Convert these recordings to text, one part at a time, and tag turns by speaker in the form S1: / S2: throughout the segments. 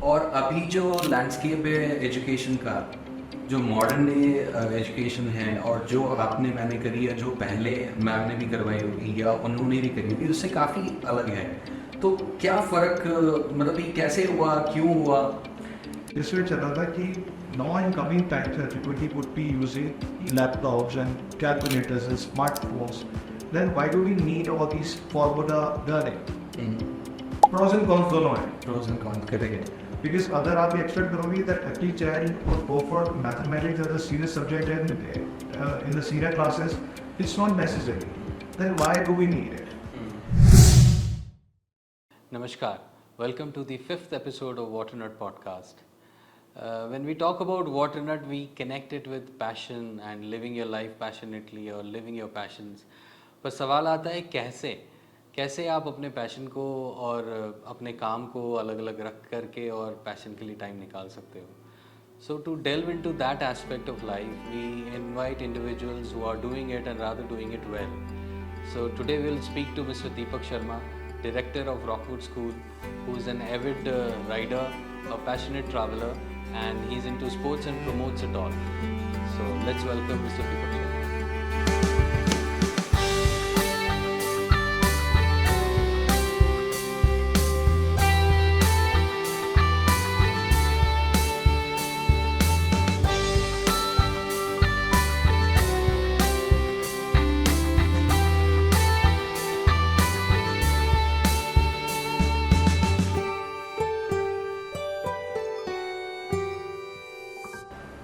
S1: और अभी जो लैंडस्केप है एजुकेशन का, जो मॉडर्न डे एजुकेशन है और जो आपने मैंने करी है, जो पहले मैम ने भी करवाई होगी या उन्होंने भी करी होगी, उससे काफ़ी अलग है। तो क्या फ़र्क, मतलब ये कैसे हुआ, क्यों हुआ?
S2: इसमें चला था कि now in coming times everybody would be using laptops and calculators and smartphones. Then why do we need all these forward learning? Pros and cons दोनों हैं.
S1: Pros and cons करेंगे.
S2: Because अगर आप एक्सपेक्ट करोगे that every child would go for mathematics as a serious subject in the senior classes, it's not necessary. Then why do we need it?
S3: Namaskar. Welcome to the 5th episode of Waternut podcast. When we talk about Waternut, we connect it with passion and living your life passionately or living your passions. पर सवाल आता है कैसे आप अपने passion को और अपने काम को अलग अलग रख करके और पैशन के लिए टाइम निकाल सकते हो. So to delve into that aspect of life, we invite individuals who are doing it and rather doing it well. So today we'll speak to Mr. Deepak Sharma, director of Rockwood School, who is an avid rider, a passionate traveler, and he's into sports and promotes it all. So let's welcome Mr. Deepak Sharma.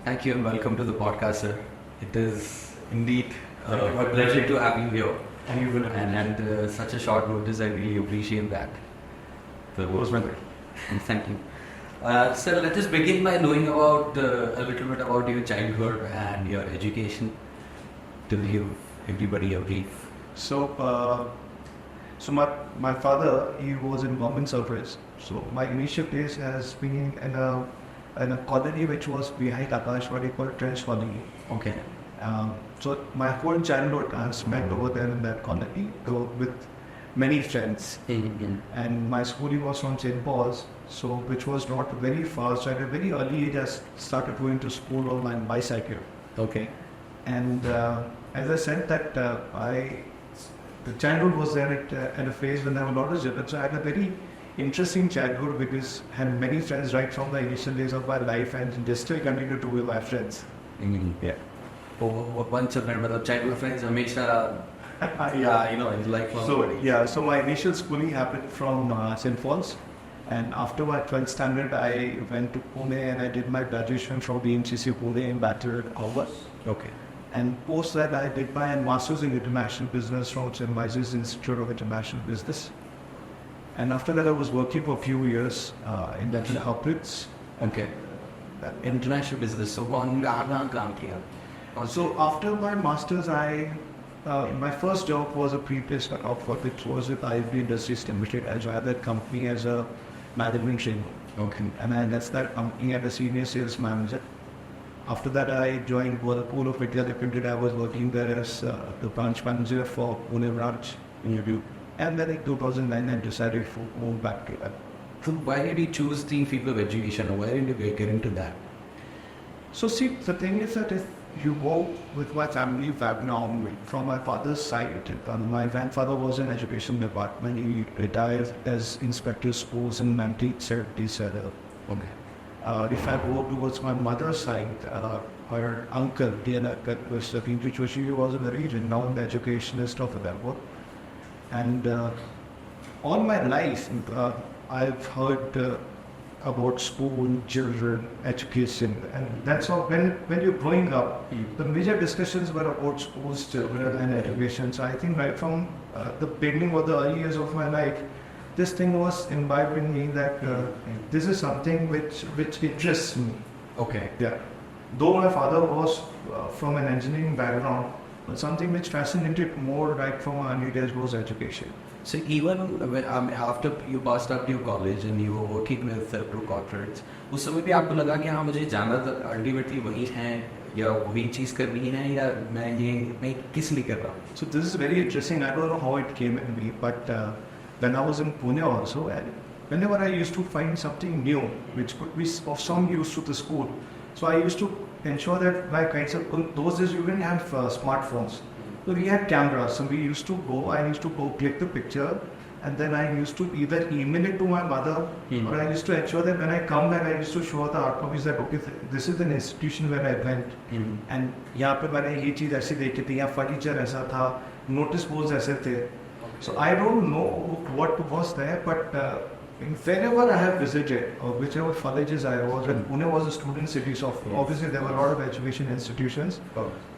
S1: Thank you and welcome to the podcast, sir. It is indeed a pleasure to have you here. And such a short notice, I really appreciate that. So, thank you. Sir, let us begin by knowing about a little bit about your childhood and your education to give everybody a brief.
S2: So my father, he was in government service. So my initial days has been in a colony which was behind Akashwadi called Trench Colony.
S1: Okay.
S2: So my whole childhood I spent over there in that colony with many friends.
S1: Mm-hmm.
S2: And my schooling was from St. Paul's, so which was not very far. So at a very early age, I started going to school on my bicycle.
S1: Okay.
S2: And as I said that the childhood was there at a phase when I was not a children. So I had a very interesting childhood because I had many friends right from the initial days of my life and just still continue to be my friends.
S1: Mm-hmm.
S2: Yeah.
S1: Once you remember childhood friends, Hamisha, yeah, it's like
S2: So my initial schooling happened from St. Paul's, and after my 12th standard, I went to Pune and I did my graduation from BMCC Pune in Bachelor in Commerce.
S1: Okay.
S2: And post that, I did my master's in international business from St. Vice's Institute of International Business. And after that, I was working for a few years in that corporates.
S1: Okay. International business. So
S2: So after my master's, my first job was a pre-placement offer, which was with IFB Industries Limited. I joined that company as a management trainee.
S1: Okay.
S2: And I left that company as a senior sales manager. After that, I joined Whirlpool of India Limited. I was working there as the branch manager for Pune branch. And then in 2009, I decided to move back to that.
S1: So why did you choose the field of education, or why did you get into that?
S2: So see, the thing is that if you go with my family background, from my father's side, my grandfather was in education department. He retired as inspector of schools in 1977.
S1: Okay.
S2: If I go towards my mother's side, her uncle, which was she was in the region, now the educationist of the And all my life, I've heard about school, children, education, and that's all. When you're growing up, the major discussions were about schools, children, and education. So I think right from the beginning or the early years of my life, this thing was imbibed in me that this is something which interests me.
S1: Okay.
S2: Yeah. Though my father was from an engineering background, but something which fascinated more right from my early days was education.
S1: So even when, after you passed out your college and you were working with two corporates, उस समय भी आपको लगा कि हाँ मुझे जाना तो अल्टीमेटली वही है या वही चीज़ करनी है या मैं किस लिए कर रहा हूँ?
S2: So this is very interesting. I don't know how it came in me, but when I was in Pune also, whenever I used to find something new, which could be of some use to the school, so I used to ensure that my kinds of, those days you didn't have smartphones. So we had cameras, so I used to go click the picture, and then I used to either email it to my mother, or I used to ensure that when I come back, I used to show the hard copies that, okay, this is an institution where I went, and यहाँ पे मैंने ये चीज़ ऐसी देखी थी, यहाँ furniture ऐसा था, notice boards ऐसे थे. So I don't know what was there, but wherever I have visited, or whichever colleges I was, and Pune was a student city, so obviously there were a lot of education institutions.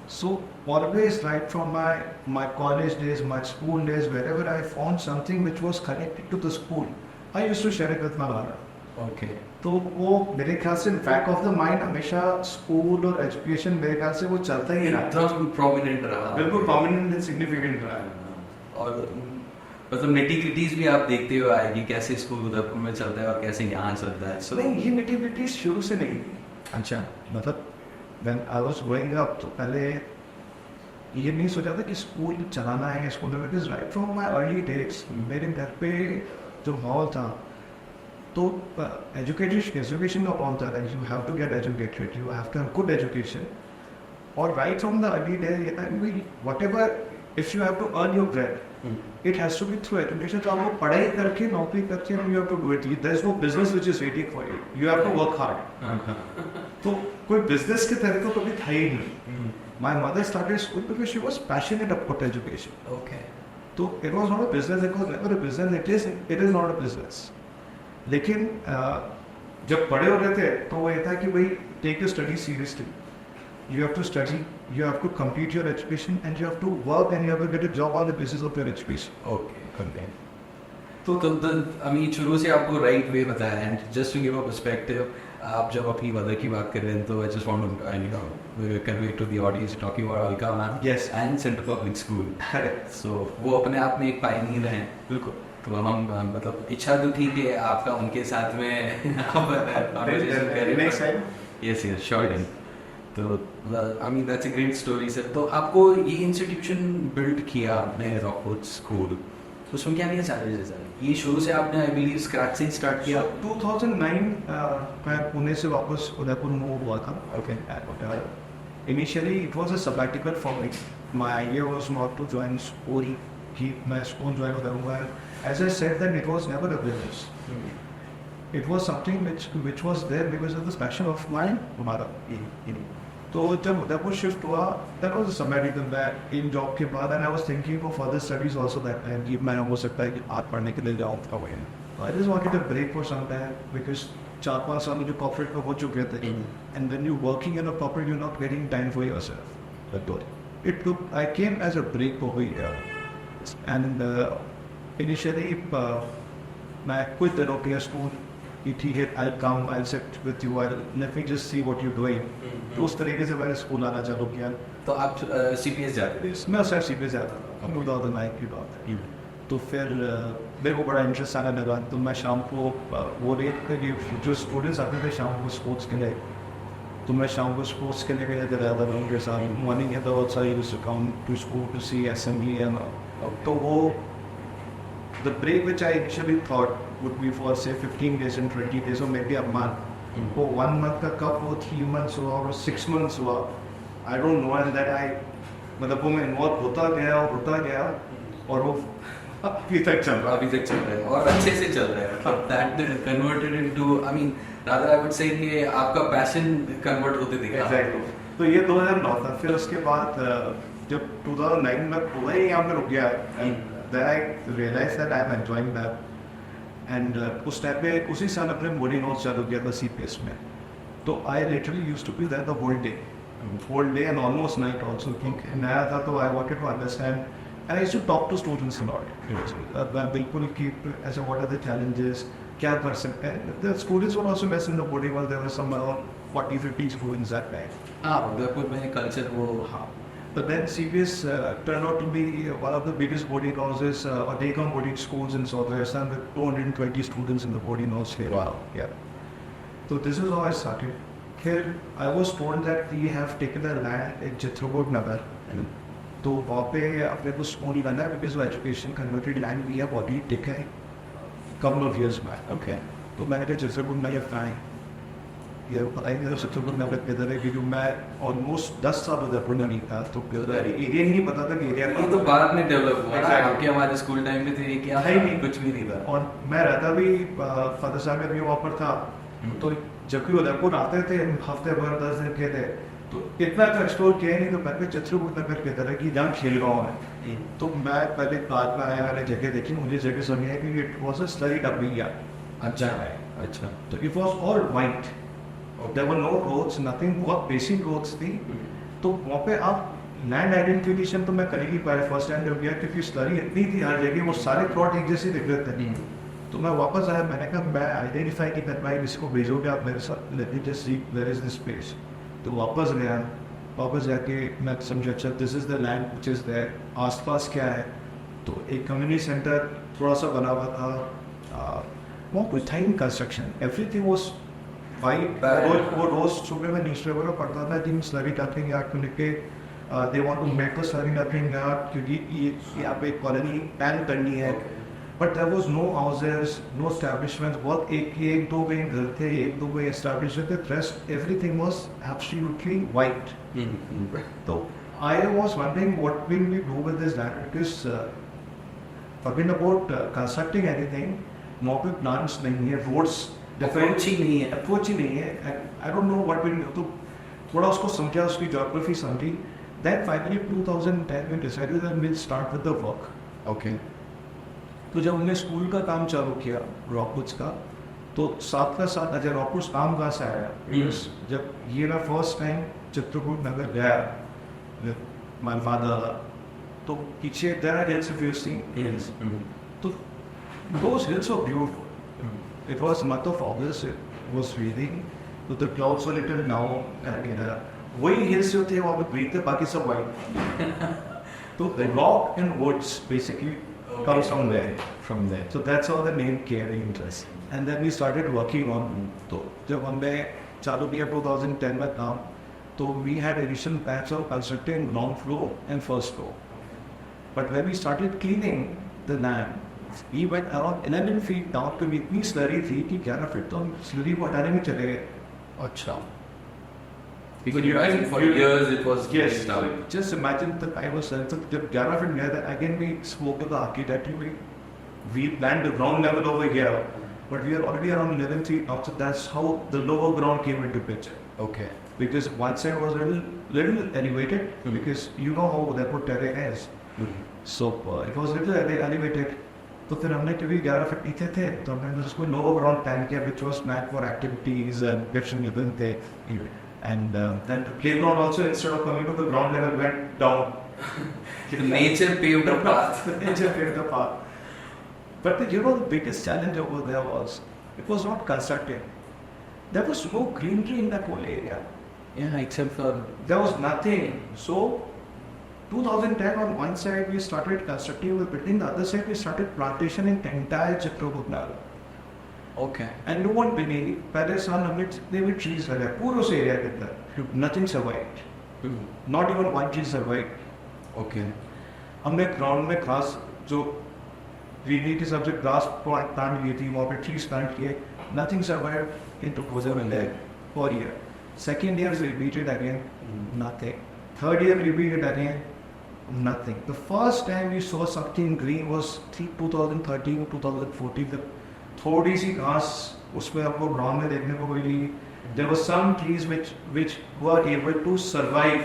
S2: So always, right from my college days, my school days, wherever I found something which was connected to the school, I used to share it with my mother.
S1: Okay.
S2: तो वो मेरे ख्याल से back of the mind हमेशा school और education मेरे ख्याल से वो चलता ही रहा,
S1: प्रोमिनेंट रहा,
S2: बिल्कुल प्रोमिनेंट एंड सिग्निफिकेंट रहा.
S1: और मतलब नेटिविटीज भी आप देखते हो आएगी, कैसे स्कूल उदयपुर में चलता है और कैसे यहाँ चलता है.
S2: So नहीं, ये नेटिविटीज शुरू से नहीं.
S1: अच्छा.
S2: मतलब when I was growing up, तो पहले ये नहीं सोचा था कि स्कूल चलाना है, स्कूल में. Because right from my early days, मेरे घर पे जो माहौल था, तो एजुकेशन का कौन था, you have to get educated, you have to have good education. और right from the early days, whatever, if you have to earn your bread, it has to be through education. तो आपको पढ़ाई करके नौकरी करके you have to do it. There is no business which is waiting for you. You have to work hard. तो कोई business के तरह तो कभी था ही नहीं. My mother started school because she was passionate about education.
S1: Okay.
S2: तो it was not a business. It was never a business. It is not a business. लेकिन जब बड़े हो रहे थे तो वो ये था कि भाई take your study seriously. You have to study, you have to complete your education, and you have to work, and you have to get a job on the basis of your education.
S1: Okay. तो I mean शुरू से आपको right way बताया, and just to give a perspective, आप जब अपनी mother की बात कर रहे हैं तो I just want to convey to the audience talking about Alka ma'am.
S2: Yes.
S1: And Central Public School.
S2: Correct.
S1: So वो अपने आप में एक pioneer हैं.
S2: बिल्कुल.
S1: तो हम मतलब इच्छा तो थी कि आपका उनके साथ में yes sure. तो I mean that's a great story sir. तो आपको ये institution build किया आपने Rockwood School, तो उसमें क्या क्या challenges हैं? ये शुरू से आपने I believe scratch से start किया.
S2: 2009 मैं पुणे से वापस उदयपुर मूव हुआ था.
S1: Okay.
S2: Initially it was a sabbatical for me. My idea was not to join school. मैं school join करूँगा. As I said that it was never a business. It was something which was there because of this passion of mine. हमारा. तो जब Udaipur shift हुआ, that was a sabbatical back in job के बाद, and I was thinking of further studies also that time कि मैं हो सकता है कि आर्ट पढ़ने के लिए जाऊँ था वहीं. I just wanted a break for some time because 4-5 साल मुझे corporate में हो चुके थे, and when you're working in a corporate you're not getting time for yourself. I came as a break over here, and initially I quit the Nokia school. I'll come, I'll sit with you, let me just see what you're doing. तो उस तरीके से मैंने school आना चालू किया.
S1: तो आप CPS जाते थे?
S2: मैं सर CPS जाता था. 2009 की बात है. तो फिर मेरे को बड़ा इंटरेस्ट आने लगा. तो मैं शाम को वो रेट कि जो स्टूडेंट्स आते थे शाम को स्पोर्ट्स के लिए, तो मैं शाम को स्पोर्ट्स के लिए गया था उनके साथ. मॉर्निंग है तो बहुत सारी come to school to see assembly and तो वो the break which I initially thought would be for say 15 days and 20 days or maybe a month. वो 1 month का कब वो 3 months हुआ और 6 months हुआ, I don't know, and that I मतलब वो मैं इन्वॉल्व होता गया और वो अभी तक चल रहा है
S1: और अच्छे से चल रहा है. That converted into, I mean rather I would say कि आपका passion convert होते दिखा.
S2: Exactly. तो ये 2009 था. फिर उसके बाद जब 2009 में पूरा ही यहाँ पे रुक गया, then I realized that I'm enjoying that. And उस टाइम पे उसी साल अपने boarding house चालू किया था CPS में. तो I literally used to be there the whole day and almost night also. नया था तो I wanted to understand, and I used to talk to students a lot. मैं बिल्कुल keep as what are the challenges, क्या कर सकते हैं. The students were also best in the boarding house. There were some around 40-50 students that time.
S1: Udaipur में culture वो हाँ.
S2: But then CBS turned out to be one of the biggest boarding houses or day-come boarding schools in South Rajasthan with 220 students in the boarding house here.
S1: Wow.
S2: Yeah. So this is how I started. Here I was told that we have taken a land in Chitragod Nagar. तो वहाँ पे अपने को school बना है because of education converted land we have already taken. couple of years back.
S1: Okay.
S2: तो मैंने कहा चित्रकूट नगर कहाँ है? ये पता ही नहीं चित्रकूट नगर किधर है, क्योंकि मैं ऑलमोस्ट 10 साल उधर नहीं था, तो एरिया ही नहीं पता था कि एरिया
S1: ये तो बाद में डेवलप हुआ।
S2: Exactly.
S1: आपके हमारे स्कूल टाइम में थे क्या
S2: है ही नहीं,
S1: कुछ भी नहीं था।
S2: और मैं रहता भी फादर साहब में वहाँ पर था, तो जब भी उदयपुर आते थे हफ्ते भर 10 दिन के थे, तो इतना तो एक्सप्लोर किया नहीं। तो मैंने चित्रकूट नगर की तरह की जहाँ खेलगांव है, तो मैं पहले बाद में आया, मैंने जगह देखी, मुझे जगह समझ आई कि it was a slurry dumping.
S1: अच्छा है, अच्छा।
S2: तो it was all white, there were no roads, nothing, बहुत बेसिक रोड्स थी। तो वहाँ पे आप लैंड आइडेंटिफिकेशन तो मैं कर ही नहीं पाया फर्स्ट टाइम जब गया, क्योंकि स्लरी इतनी थी हर जगह, वो सारे प्लॉट एक जैसे दिख रहे थे। तो मैं वापस आया, मैंने कहा मैं आइडेंटिफाई नहीं कर पाया, किसी को भेजोगे आप मेरे साथ, let me just see where is this space. तो वापस गया, वापस जाके मैं समझा अच्छा this is the land which is there, आसपास क्या है। तो एक कम्युनिटी सेंटर थोड़ा सा बना हुआ था, वहाँ कुछ था in construction, everything was white. वो रोज सुबह में न्यूज़पेपर में पढ़ता था कि स्लरी डंपिंग यार्ड को लेके they want to make a slurry dumping yard, क्योंकि ये यहाँ पे कॉलोनी प्लान करनी है। But there was no houses, no establishment, बहुत एक दो कहीं घर थे, एक दो कहीं एस्टैब्लिशमेंट थे, rest everything was absolutely white. तो I was wondering what will we do with this land, because forget about constructing anything, वहाँ पे प्लान्स नहीं है, रोड्स
S1: अप्रोच ही नहीं है,
S2: अप्रोच ही नहीं है। I don't know what will, तो थोड़ा उसको समझा, उसकी ज्योग्राफी समझी। देन फाइनली 2010 में decided that will start with the work.
S1: Okay.
S2: तो जब हमने स्कूल का काम चालू किया रॉकवुड्स का, तो साथ का साथ अच्छा रॉकवुड्स काम कहाँ से आया? Because जब ये ना फर्स्ट टाइम चित्रकूट नगर गया विद माय फादर, तो पीछे there are hills, if you see hills, तो those hills were beautiful. It was month of August, it was raining, so the clouds were little down, and वही hills जो थे वहाँ पे green थे, बाकी सब white. तो the rock and woods basically comes from there. So that's how the name came. Interesting. And then we started working on. तो जब हमने चालू किया 2010 में काम, तो we had initial plans of constructing ground floor and first floor. But when we started cleaning the land, we went around 11 feet down, तो इतनी slurry थी कि 11 feet तो हम slurry को हटाने में चले गए।
S1: अच्छा। Because you guys for years it was
S2: yes.
S1: down.
S2: Just imagine the time was so जब 11 feet गया था, again we spoke to the architect, we planned the ground level over here, but we are already around 11 feet now, so that's how the lower ground came into picture.
S1: Okay.
S2: Because one side was little elevated, because you know how that terrain is. So it was little elevated. तो फिर हमने कभी 11 feet नीचे थे, तो हमने उसको lower ground plan किया, which was meant for activities and different events थे. And then the playground also, instead of coming to the ground level, went down.
S1: Nature paved the path.
S2: Nature paved the path. But you know the biggest challenge over there was, it was not constructed. There was no greenery in that whole area.
S1: Yeah, except for
S2: There was nothing. So 2010 on one side we started constructing the building, the other side we started plantation in entire Chitrakoot Nagar.
S1: okay.
S2: And no one believed, पहले साल हमने जितने भी trees लगाए पूरे उस area के अंदर, nothing survived. Not even one tree survived.
S1: Okay.
S2: हमने ground में घास जो greenery के सबसे grass plant किए थी, वहाँ पे trees plant किए, nothing survived into Koza for a year. Second year we repeated again, nothing. Third year we repeated again, nothing. The first time we saw something green was 2013 2014. थोड़ी सी घास उसमें आपको ground में देखने को मिली. There were some trees which were able to survive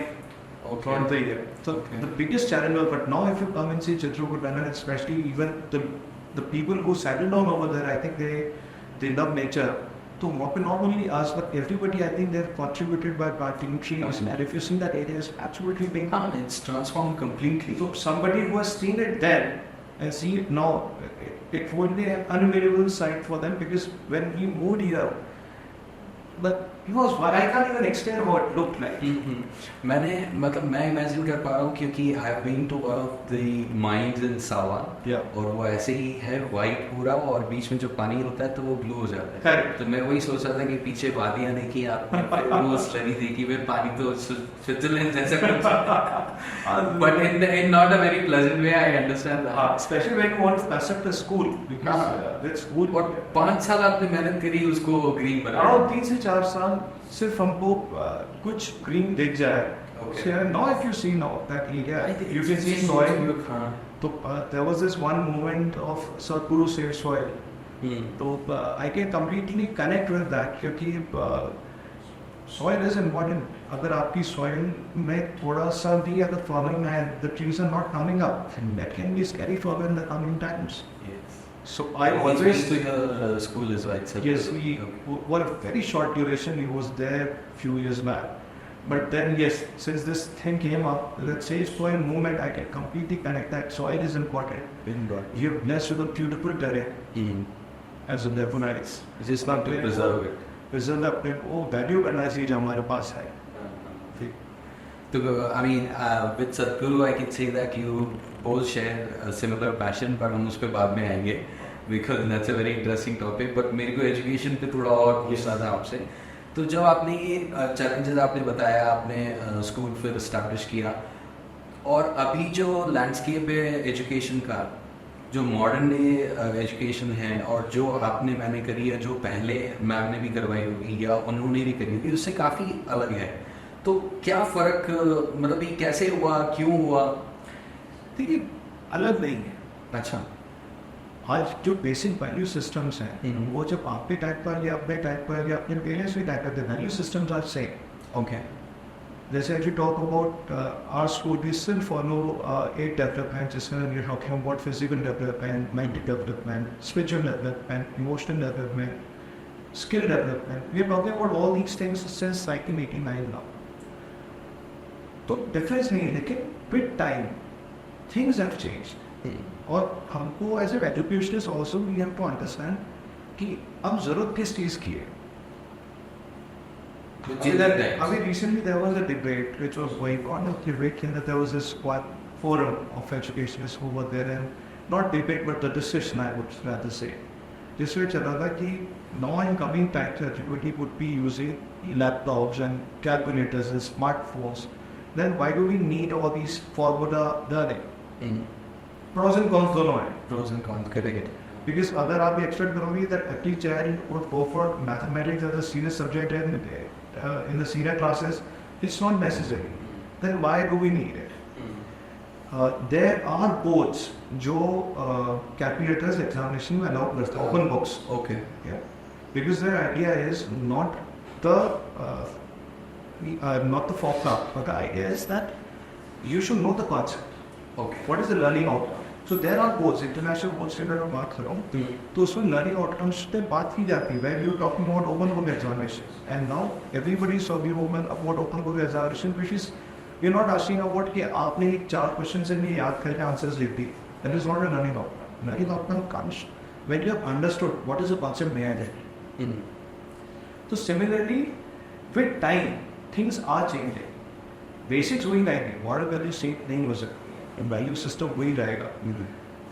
S2: throughout the year. So the biggest challenge was, but now if you come and see Chitrakoot, and especially even the people who settled down over there, I think they love nature. So what we normally ask, but everybody, I think they've contributed by planting trees. And if you see that area is absolutely big.
S1: It's transformed completely.
S2: So somebody who has seen it then and see it now, it would be an unbelievable sight for them, because when we moved here, the He was white. I can't even explain what it looked like.
S1: मैं imagine कर पा रहा हूँ क्योंकि I have been to one of the mines in Sawa और वो ऐसे ही है वाइट पूरा और बीच में जो पानी होता है तो वो ब्लू हो जाता है.
S2: Correct.
S1: तो मैं वही सोच रहा था कि पीछे वादियाँ देखी आपने वो स्टडी देखी फिर पानी तो स्विट्जरलैंड जैसा कुछ but in not a very pleasant way. I understand that.
S2: Especially when you want to pass up the school because with school.
S1: और 5 साल आपने मेहनत करी उसको ग्रीन बनाया.
S2: और 3 से 4 साल सिर्फ हमको कुछ ग्रीन दिख जाए.
S1: Okay.
S2: So now if you see now that area,
S1: I think
S2: you
S1: it's
S2: can see
S1: changed
S2: soil.
S1: your car.
S2: So there was this one moment of Sadhguru Save Soil. So I can completely connect with that क्योंकि soil is important. अगर आपकी soil में थोड़ा सा भी अगर problem है, the trees are not coming up, that can be scary for in the coming times.
S1: Yes.
S2: So I always
S1: to your school is right.
S2: yes, we for a very short duration. He was there few years back, but then yes, since this thing came up, let's say soil movement, I can completely connect that soil is important. You're blessed with a beautiful terrain as a Nepalese.
S1: Just not to preserve it.
S2: Preserve अपने वो value करना चाहिए जो हमारे पास है.
S1: So, I mean, with Sadhguru, I can say that you both share a similar passion, पर हम उस पर बाद में आएंगे because that's a very interesting topic. But मेरे को education पे थोड़ा और पूछना था आपसे. तो जब आपने ये challenges आपने बताया, आपने स्कूल फिर establish किया और अभी जो landscape है education का, जो मॉडर्न डे एजुकेशन है और जो आपने मैंने करी है, जो पहले मैम ने भी करवाई होगी या उन्होंने भी करी होगी, उससे काफ़ी अलग है. तो क्या फ़र्क मतलब ये कैसे हुआ, क्यों हुआ?
S2: देखिए अलग नहीं है.
S1: अच्छा.
S2: आज जो बेसिक वैल्यू सिस्टम्स हैं वो जब आपके टाइप पर या अपने टाइप पर या अपने पेरेंट्स के टाइप पर value systems are same.
S1: Okay.
S2: जैसे if you talk about our school, we still follow 8 developments. जिसमें we're talking about physical development, mental development, spiritual development, emotional development, skill development. We're talking about all these things since 1989 now. तो difference नहीं है, लेकिन with time things have changed. और हमको as a educationist also we have to understand कि अब जरूरत किस चीज़ की है. I mean, recently there was a debate which was going on. The debate in that there was this one forum of educationists who were there, and not debate but the discussion, I would rather say. This which another key now in coming times everybody would be using laptops and calculators and smartphones. Then why do we need all these formula learning? Pros and cons दोनों हैं.
S1: Pros and cons करेंगे.
S2: Because अगर आप expect करोगे that every child would go for mathematics as a serious subject in the senior classes, it's not necessary. Then why do we need it? There are boards जो calculators examination में allow करते हैं, open books.
S1: Okay.
S2: Yeah. Because their idea is not the formula, but the idea is that you should know the concept.
S1: Okay.
S2: What is the learning outcome? So there are boards, international boards से मैं बात कर रहा हूँ. तो उसमें learning outcomes पे बात की जाती है. Where you talking about open book examination, and now everybody is talking about open book examination, which is we're not asking about कि आपने 4 questions से याद करके answers लिख दी. That is not a learning outcome. Learning outcome comes when you have understood what is the concept behind it. So similarly, with time, things are changing. Basics वही रहेंगे. What value same नहीं हो सकती. Value system वही रहेगा.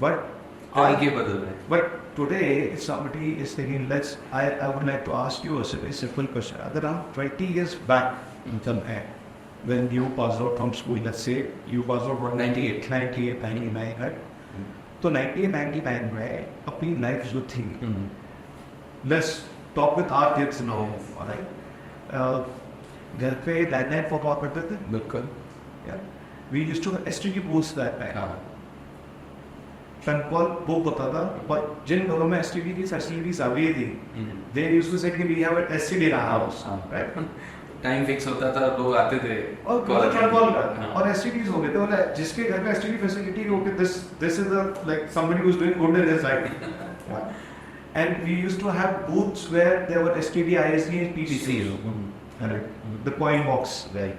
S2: But
S1: आगे बदल रहे हैं.
S2: But today, if somebody is thinking, I would like to ask you a very simple question. अगर हम 20 years back in time, when you passed out from school, let's say you passed out from 98, 99, right? तो 1999 में अपनी life जो थी, let's talk with our kids now, alright? घर पे landline phone call करते थे.
S1: बिल्कुल.
S2: Yeah. We used to have STD booths that time. Phone call book होता था, but जिन घरों में STD की facilities available थी, they used to say कि we have an STD in our house, right?
S1: Time fix होता था, लोग आते थे
S2: और कॉल करते और STDs हो गए थे. बोला जिसके घर में STD facility हो गई, this is the like somebody who's doing good in his life. And we used to have booths where there were STD, ISD, and PDC. The coin box, right?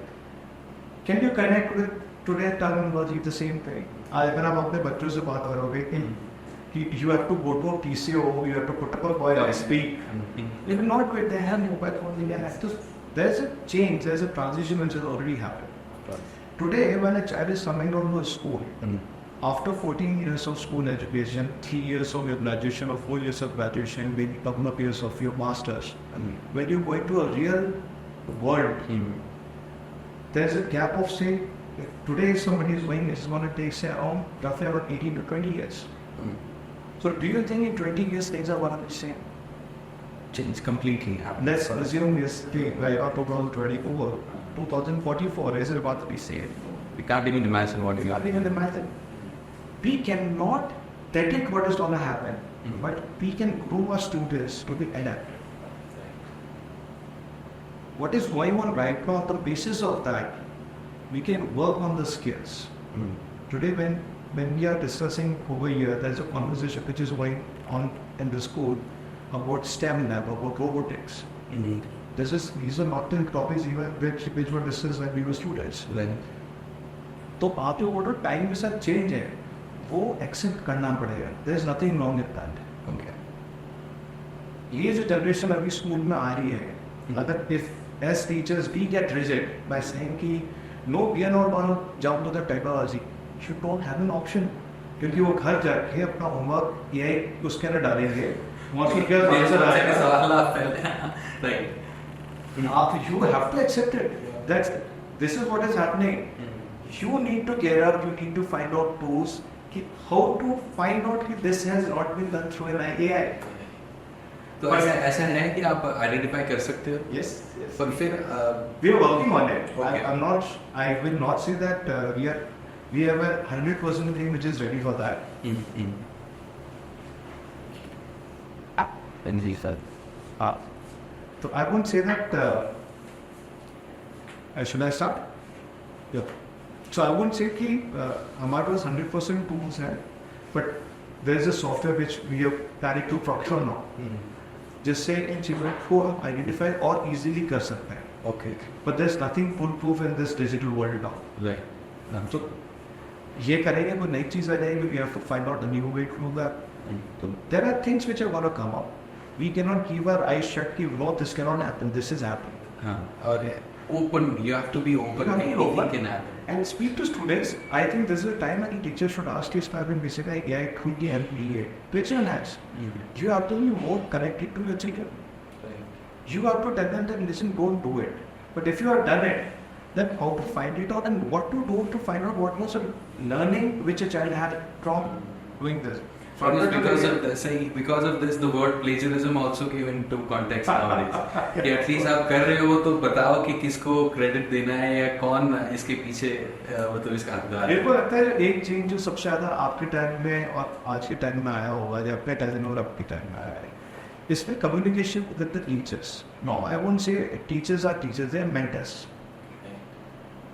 S2: Can you connect with today terminology the same thing? अगर आप अपने बच्चों से बात करोगे you have to go to a PCO, you have to put up a SP. They will not quit. They have mobile phone in their hands. So there's a change, there's a transition which has already happened. Today, when a child is coming out to a school, after 14 years of school education, 3 years of your graduation or 4 years of graduation, maybe a couple of years of your masters, when you go into a real world, there's a gap of, say, today somebody is going to take, say, roughly around 18 to 20 years. So do you think in 20 years things are going to be the same?
S1: Change completely.
S2: Let's assume by 2024, 2044 is about to be same.
S1: We can't even imagine what we
S2: can't even imagine. We cannot predict what is going to happen, but we can grow our students to be adaptive. What is going on right now, on the basis of that, we can work on the skills. Today, when we are discussing over here, there's a conversation which is going on in the school about STEM lab, about robotics. These are not the topics even which were discussed when we were students. तो आप जो बोलो time के साथ change है वो accept करना पड़ेगा. There is nothing wrong with that. ये जो जनरेशन अभी स्कूल में आ रही है, अगर if as teachers we get rigid by saying कि no we are not going to jump to the technology, you don't have an option. क्योंकि वो घर जाके अपना होमवर्क ये उसके अंदर डालेंगे. You have to accept it. This is what is happening. You need to get up, you need to find out tools, how to find out if this has not been done through an AI.
S1: तो ऐसा है कि आप identify कर सकते हो?
S2: Yes.
S1: पर फिर
S2: we are working on it. I will not say that we have a 100% thing which is ready for that. So I won't say that. Should I start? Yeah. So I won't say that हमारे पास 100% tools हैं, but there is a software which we are planning to procure now. जिससे इन चीज़ों को identify और easily कर सकते हैं.
S1: Okay.
S2: But there's nothing foolproof in this digital world now.
S1: Right.
S2: So ये करेंगे कोई नई चीज़ आ जाएगी. We have to find out the new way to do that. So there are things which are going to come up. We cannot keep our eyes shut. No, this cannot happen. This is happening.
S1: Or open. You have to be open. Anything can happen.
S2: And speak to students. I think this is a time when teachers should ask his parents basically, yeah, it could be MBA. Which one has? You have to be more connected to your children. You have to tell them that listen, don't do it. But if you have done it, then how to find it out and what to do to find out what was the learning which a child had from doing this.
S1: Because of this, the word plagiarism also came into context nowadays. कि at least आप कर रहे हो तो बताओ कि किसको credit देना है या कौन इसके पीछे मतलब इसका हकदार है.
S2: मेरे को लगता है एक चेंज जो सबसे ज़्यादा आपके टाइम में और आज के टाइम में आया होगा या अपने टाइम में और आपके टाइम में आया है, इसमें communication with the teachers. No, I won't say teachers are teachers, they are mentors,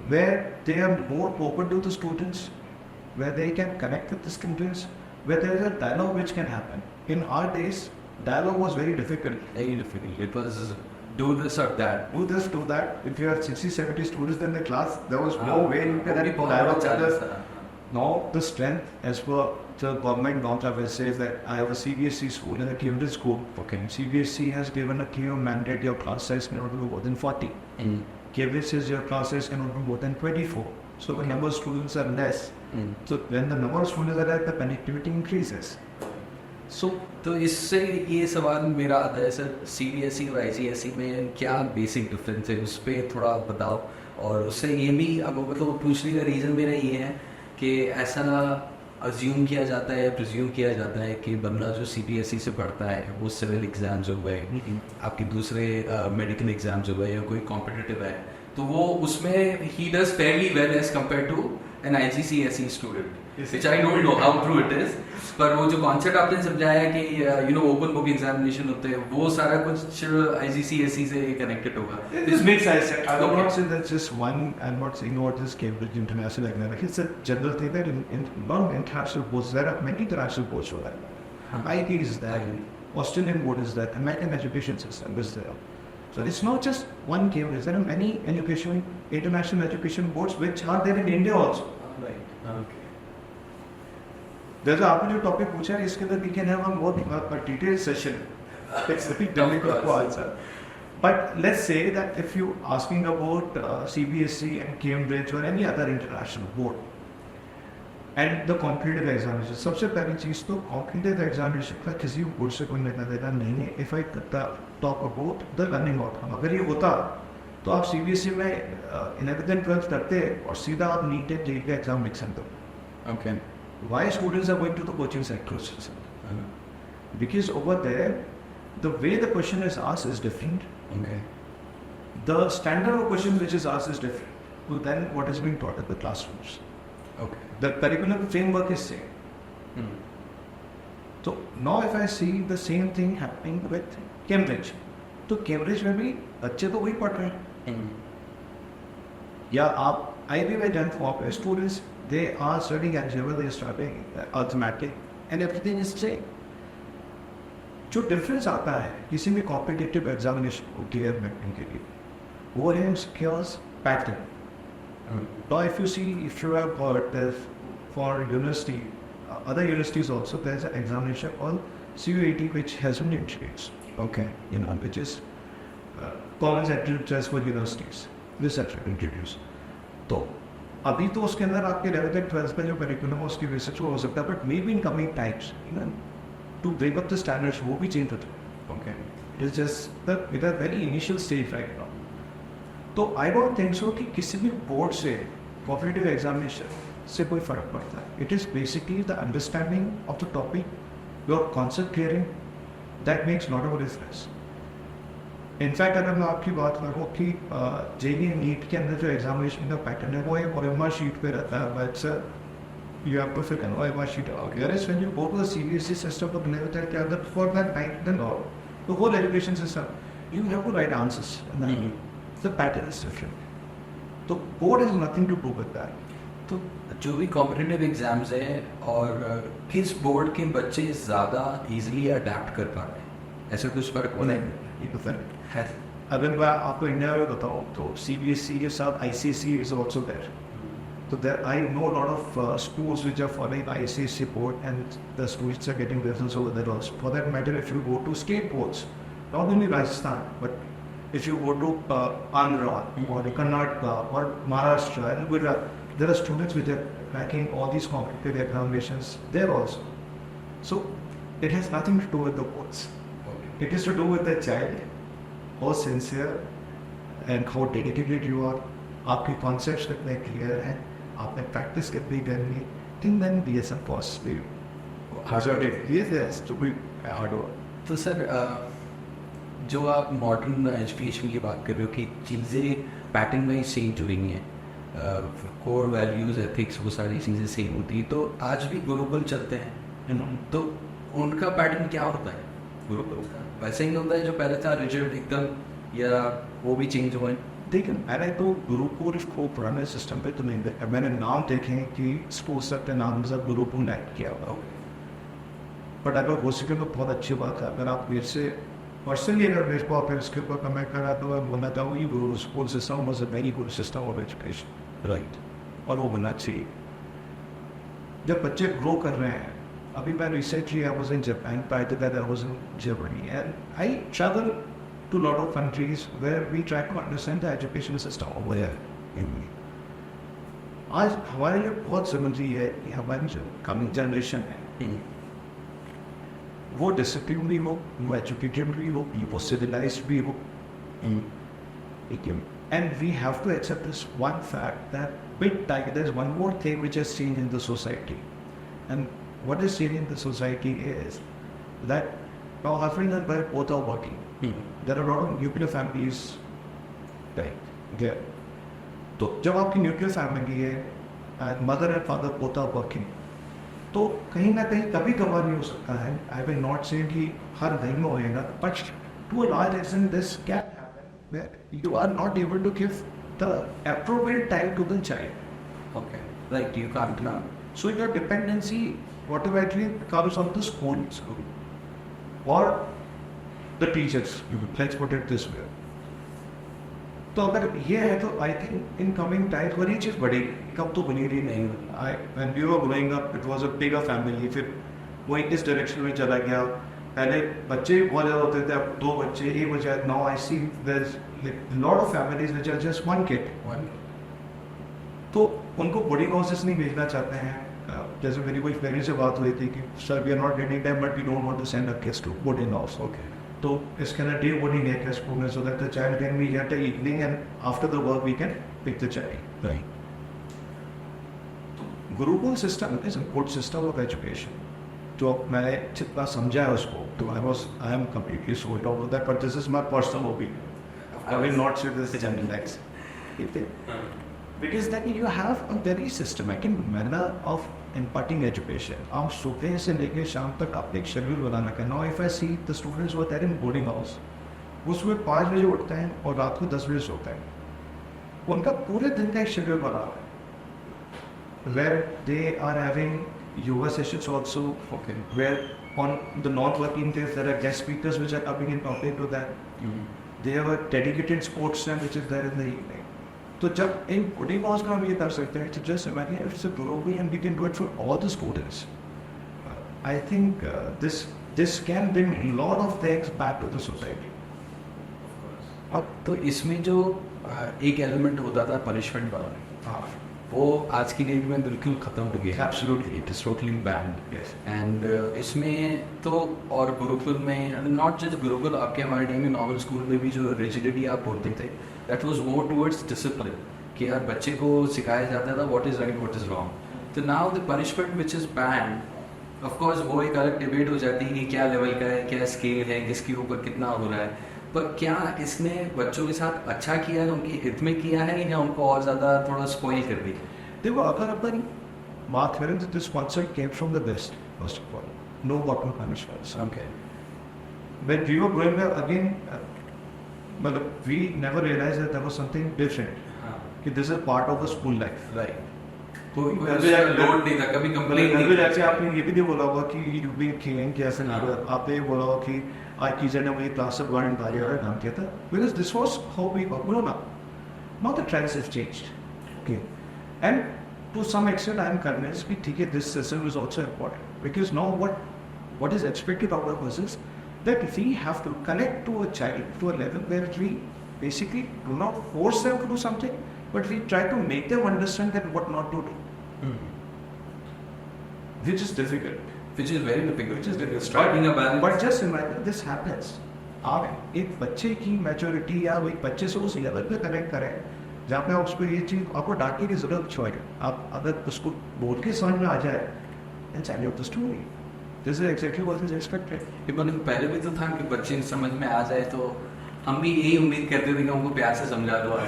S2: where they are more open to the students, where they can connect with the students, where there is a dialogue which can happen. In our days, dialogue was very difficult.
S1: Very difficult. It was do this or that.
S2: Do this, do that. If you had 60, 70 students in the class, there was no way you could have dialogue with us. Now, the strength, as per the government norms, I will say that I have a CBSE school and a Cambridge school.
S1: Okay.
S2: CBSE has given a clear mandate, your class size cannot be more than 40. Cambridge says your class size cannot be more than 24. So the number of students are less. So when the number of students are less, the connectivity increases.
S1: So तो इससे ये सवाल मेरा आता है sir, CBSE और ICSE में क्या बेसिक डिफरेंस है उस पर थोड़ा बताओ. और उससे ये भी अब मतलब पूछने का रीज़न मेरा ये है कि ऐसा अज्यूम किया जाता है, प्रिज्यूम किया जाता है कि बंदा जो CBSE से पढ़ता है वो सिविल एग्ज़ाम्स हो गए, आपके दूसरे मेडिकल एग्ज़ाम्स हो गए या कोई कॉम्पिटिटिव है तो वो उसमें he does fairly well as compared to an IGCSE student, which I don't know how true it is. पर वो जो कॉन्सेप्ट आपने समझाया कि ओपन बुक एग्जामिनेशन होते हैं वो सारा कुछ IGCSE से कनेक्टेड होगा.
S2: This makes sense. I will not say that's just one. I'm not saying what is Cambridge International Academic. It's a general thing that in non-international boards there are many international boards for that. IT is there, Australian board is there, American education system is there. So it's not just one Cambridge. There are many international education boards which are there in India also.
S1: Right. Okay.
S2: जैसे आपने जो topic पूछा है इसके अंदर we can have a more detailed session. It's very difficult to answer. But let's say that if you asking about CBSE and Cambridge or any other international board and the competitive examination, सबसे पहली चीज़ तो competitive examination का किसी board से कोई लेना देना नहीं है. If I talk about the learning outcome, अगर ये होता तो आप CBSE में 11th and 12th करते और सीधा आप नीट एंड जेईई का एग्जाम लिख सकते हो.
S1: Okay.
S2: Why students are going to the coaching sectors? Because over there, the way the question is asked is different.
S1: Okay.
S2: The standard of question which is asked is different to then what is being taught in the classrooms.
S1: Okay.
S2: The curriculum framework is same. So now if I see the same thing happening with Cambridge, तो Cambridge में भी बच्चे तो वही पढ़ रहे हैं. या आप IB में done for students, they are studying algebra, they are studying arithmetic, and everything is same. जो डिफरेंस आता है किसी भी कॉम्पिटिटिव एग्जामिनेशन को क्लियर करने के लिए वो है skills pattern. Now if you see, if you have got this for university, other universities also there's an examination called CUET which has been introduced.
S1: Okay.
S2: Which is common entrance test for universities. This has been introduced. तो अभी तो उसके अंदर आपके 11th and 12th में जो curriculum है उसकी रिसर्च हो सकता है, but maybe in coming times to break up the standards वो भी चेंज होता है.
S1: Okay.
S2: It is just the with a very initial stage right now. तो आई डोंट थिंक सो कि किसी भी बोर्ड से कॉम्पिटिटिव एग्जामिनेशन से कोई फर्क पड़ता है. It is basically the understanding of the topic, your concept clearing, that makes lot of difference. In fact अगर मैं आपकी बात करूँ कि जेईई नीट के अंदर जो एग्जामिनेशन का पैटर्न है वो एक OMR शीट पे रहता है, but sir you have to fill an OMR sheet out. Whereas when you go to the CBSE system of 11th and 12th for that night and all the whole education system you have to write answers and then the pattern is different. तो board has nothing to do with that.
S1: तो जो भी competitive exams हैं और किस board के बच्चे ज़्यादा इजीली अडेप्ट कर पा रहे हैं, ऐसे कुछ फर्क होना है?
S2: अगर मैं आपको इंडिया में बताऊँ तो CBSE के साथ ICSE is also there. So there I know a lot of schools which are following ICSE board and the students are getting results over there also. For that matter, if you go to state boards, not only Rajasthan, but if you go to Andhra or Karnataka or Maharashtra and Gujarat, there are students which are cracking all these competitive examinations there also. So it has nothing to do with the boards. It is to do with the child, how sincere and how dedicated you are. आपके concepts कितने clear हैं, आपने practice कितनी करनी है, think then be a possible. Yes, to be hard work.
S1: तो sir जो आप मॉडर्न एजुकेशन की बात कर रहे हो कि चीज़ें पैटर्न में चेंज हो रही हैं, कोर वैल्यूज़ एथिक्स वो सारी चीज़ें सेम होती हैं, तो आज भी गुरुकुल चलते हैं, तो उनका पैटर्न क्या होता है? गुरुकुल का वैसे ही होता है जो पहले था रिजिड एकदम, या वो भी चेंज हुए?
S2: देखिए मैंने तो गुरुकुल को पुराने सिस्टम पे तो नहीं, मैंने नाम देखे कि स्कूल सकते नाम से गुरुकुल ऐड किया हुआ, बट अगर हो सके तो बहुत अच्छी बात है. अगर आप मेरे से पर्सनली अगर मेरे को आप इसके ऊपर कमेंट करा तो मैं बोलना चाहूँ ये गुरु school system was a very good system of education, right, और वो बनना चाहिए. जब बच्चे ग्रो कर रहे हैं, अभी मैं recently I was in Japan, prior to that I was in Germany and I travel to a lot of countries where we try to understand the education system over there. आज हमारे लिए बहुत ज़रूरी है कि हमारी जो कमिंग जनरेशन है वो डिसिप्लिन भी हो, वो एजुकेटेड भी हो, वो सिविलाइज्ड भी हो. And we have to accept this one fact that with time there's one more thing which has changed in the society. And what is changing in the society is that now husband and wife both are working. There are a lot of nuclear families, right? There. तो जब आपकी nuclear family है, mother and father both are working, तो कहीं ना कहीं कभी कभार नहीं हो सकता है, आई विल नॉट से कि हर दिन में होएगा, but to a large extent this can happen where you are not able to give the appropriate time to the child.
S1: Okay, like you can't ना,
S2: so your dependency automatically comes on the school or the teachers, let's put it this way. तो अगर ये है तो I think in coming times बड़ी चीज़ बढ़ेगी, कब तो बनी रही नहीं। When we were growing up it was a bigger family, फिर वो इस डायरेक्शन में चला गया। पहले बच्चे बहुत ज़्यादा होते थे, अब 2 बच्चे, 1 बच्चा। Now I see there is lot of families which are just 1 kid. तो उनको बोर्डिंग हाउसेस नहीं भेजना चाहते हैं। जैसे मेरी कोई फ्रेंड से बात हुई थी कि sir we are not getting time but we don't want to send a kids to boarding house.
S1: Okay,
S2: तो इसके अंदर डे बोर्डिंग है क्या स्कूल में, so that the child can be at the evening and after the work we can pick the child.
S1: Right.
S2: Gurukul system is a good system of education. जो मैंने जितना समझा है उसको, तो I am completely sold out of that, but this is my personal opinion. I will not say this generalize, because then you have a very systematic manner of imparting education. आप सुबह से लेकर शाम तक आपने एक शेड्यूल बनाना का। Now if I see the students who are there in boarding house, वो सुबह 5 बजे उठते हैं और रात को 10 बजे सोते हैं। उनका पूरे दिन का एक शेड्यूल बना हुआ है, where they are having yoga sessions also,
S1: Okay.
S2: where on the non-working days there are guest speakers which are coming and talking to them. They have a dedicated sports time which is there in the evening. तो जब in boarding house का हम ये कर सकते हैं, तो just imagine it's a global and we can do it for all the students. I think this can bring lot of things back to the society.
S1: अब तो इसमें जो एक एलिमेंट होता था पनिशमेंट वाला,
S2: हाँ,
S1: वो आज की डेट में बिल्कुल खत्म हो गया।
S2: Absolutely.
S1: It is totally band.
S2: Yes.
S1: And इसमें तो और गुरुकुल में, नॉट जस्ट गुरुकुल, आपके हमारे टाइम में नॉर्मल स्कूल में भी जो रिजिडिटी आप बोलते थे, that was more towards discipline, कि यार बच्चे को सिखाया जाता था what is right what is wrong. तो now the punishment which is banned, of course वो एक अलग डिबेट हो जाती है कि क्या लेवल का है, क्या स्केल है, किसके ऊपर कितना हो रहा है। पर क्या इसने बच्चों के साथ अच्छा किया है, उनके हित में किया है, या उनको और ज़्यादा थोड़ा स्पॉइल कर दिया?
S2: देखो, अगर अपन बात करें तो this concept came from the west first of all, no bottom punishments.
S1: Okay,
S2: when we were growing up again, मतलब we never realise that there was something different, कि this is part of the school life.
S1: Right. कोई load नहीं था, कभी complain नहीं
S2: जैसे आपने ये भी नहीं बोला होगा कि यू बी खेलिंग कैसे ना, आपने ये बोला होगा कि आज टीचर ने मुझे क्लास से बाहर निकाल दिया नाम किया था, because this was how we were grown up. Now the trends have changed, okay, and to some extent I am convinced कि ठीक है, this system is also important, because now what is expected of us is that we have to connect to a child to a level where we basically do not force them to do something, but we try to make them understand that what not to do, which is difficult.
S1: which is very difficult.
S2: Which is difficult.
S1: Striking a balance.
S2: But just imagine this happens. आप एक बच्चे की maturity या एक बच्चे से उस level पे कनेक्ट करें जहाँ पे आप उसको ये चीज़, आपको डांटने की जरूरत छोड़े, आप अगर उसको बोल के समझ में आ जाए, then tell you the story. This is exactly what is expected.
S1: पहले भी तो था कि बच्चे समझ में आ जाए, तो हम भी यही उम्मीद करते थे कि उनको प्यार से समझा दो।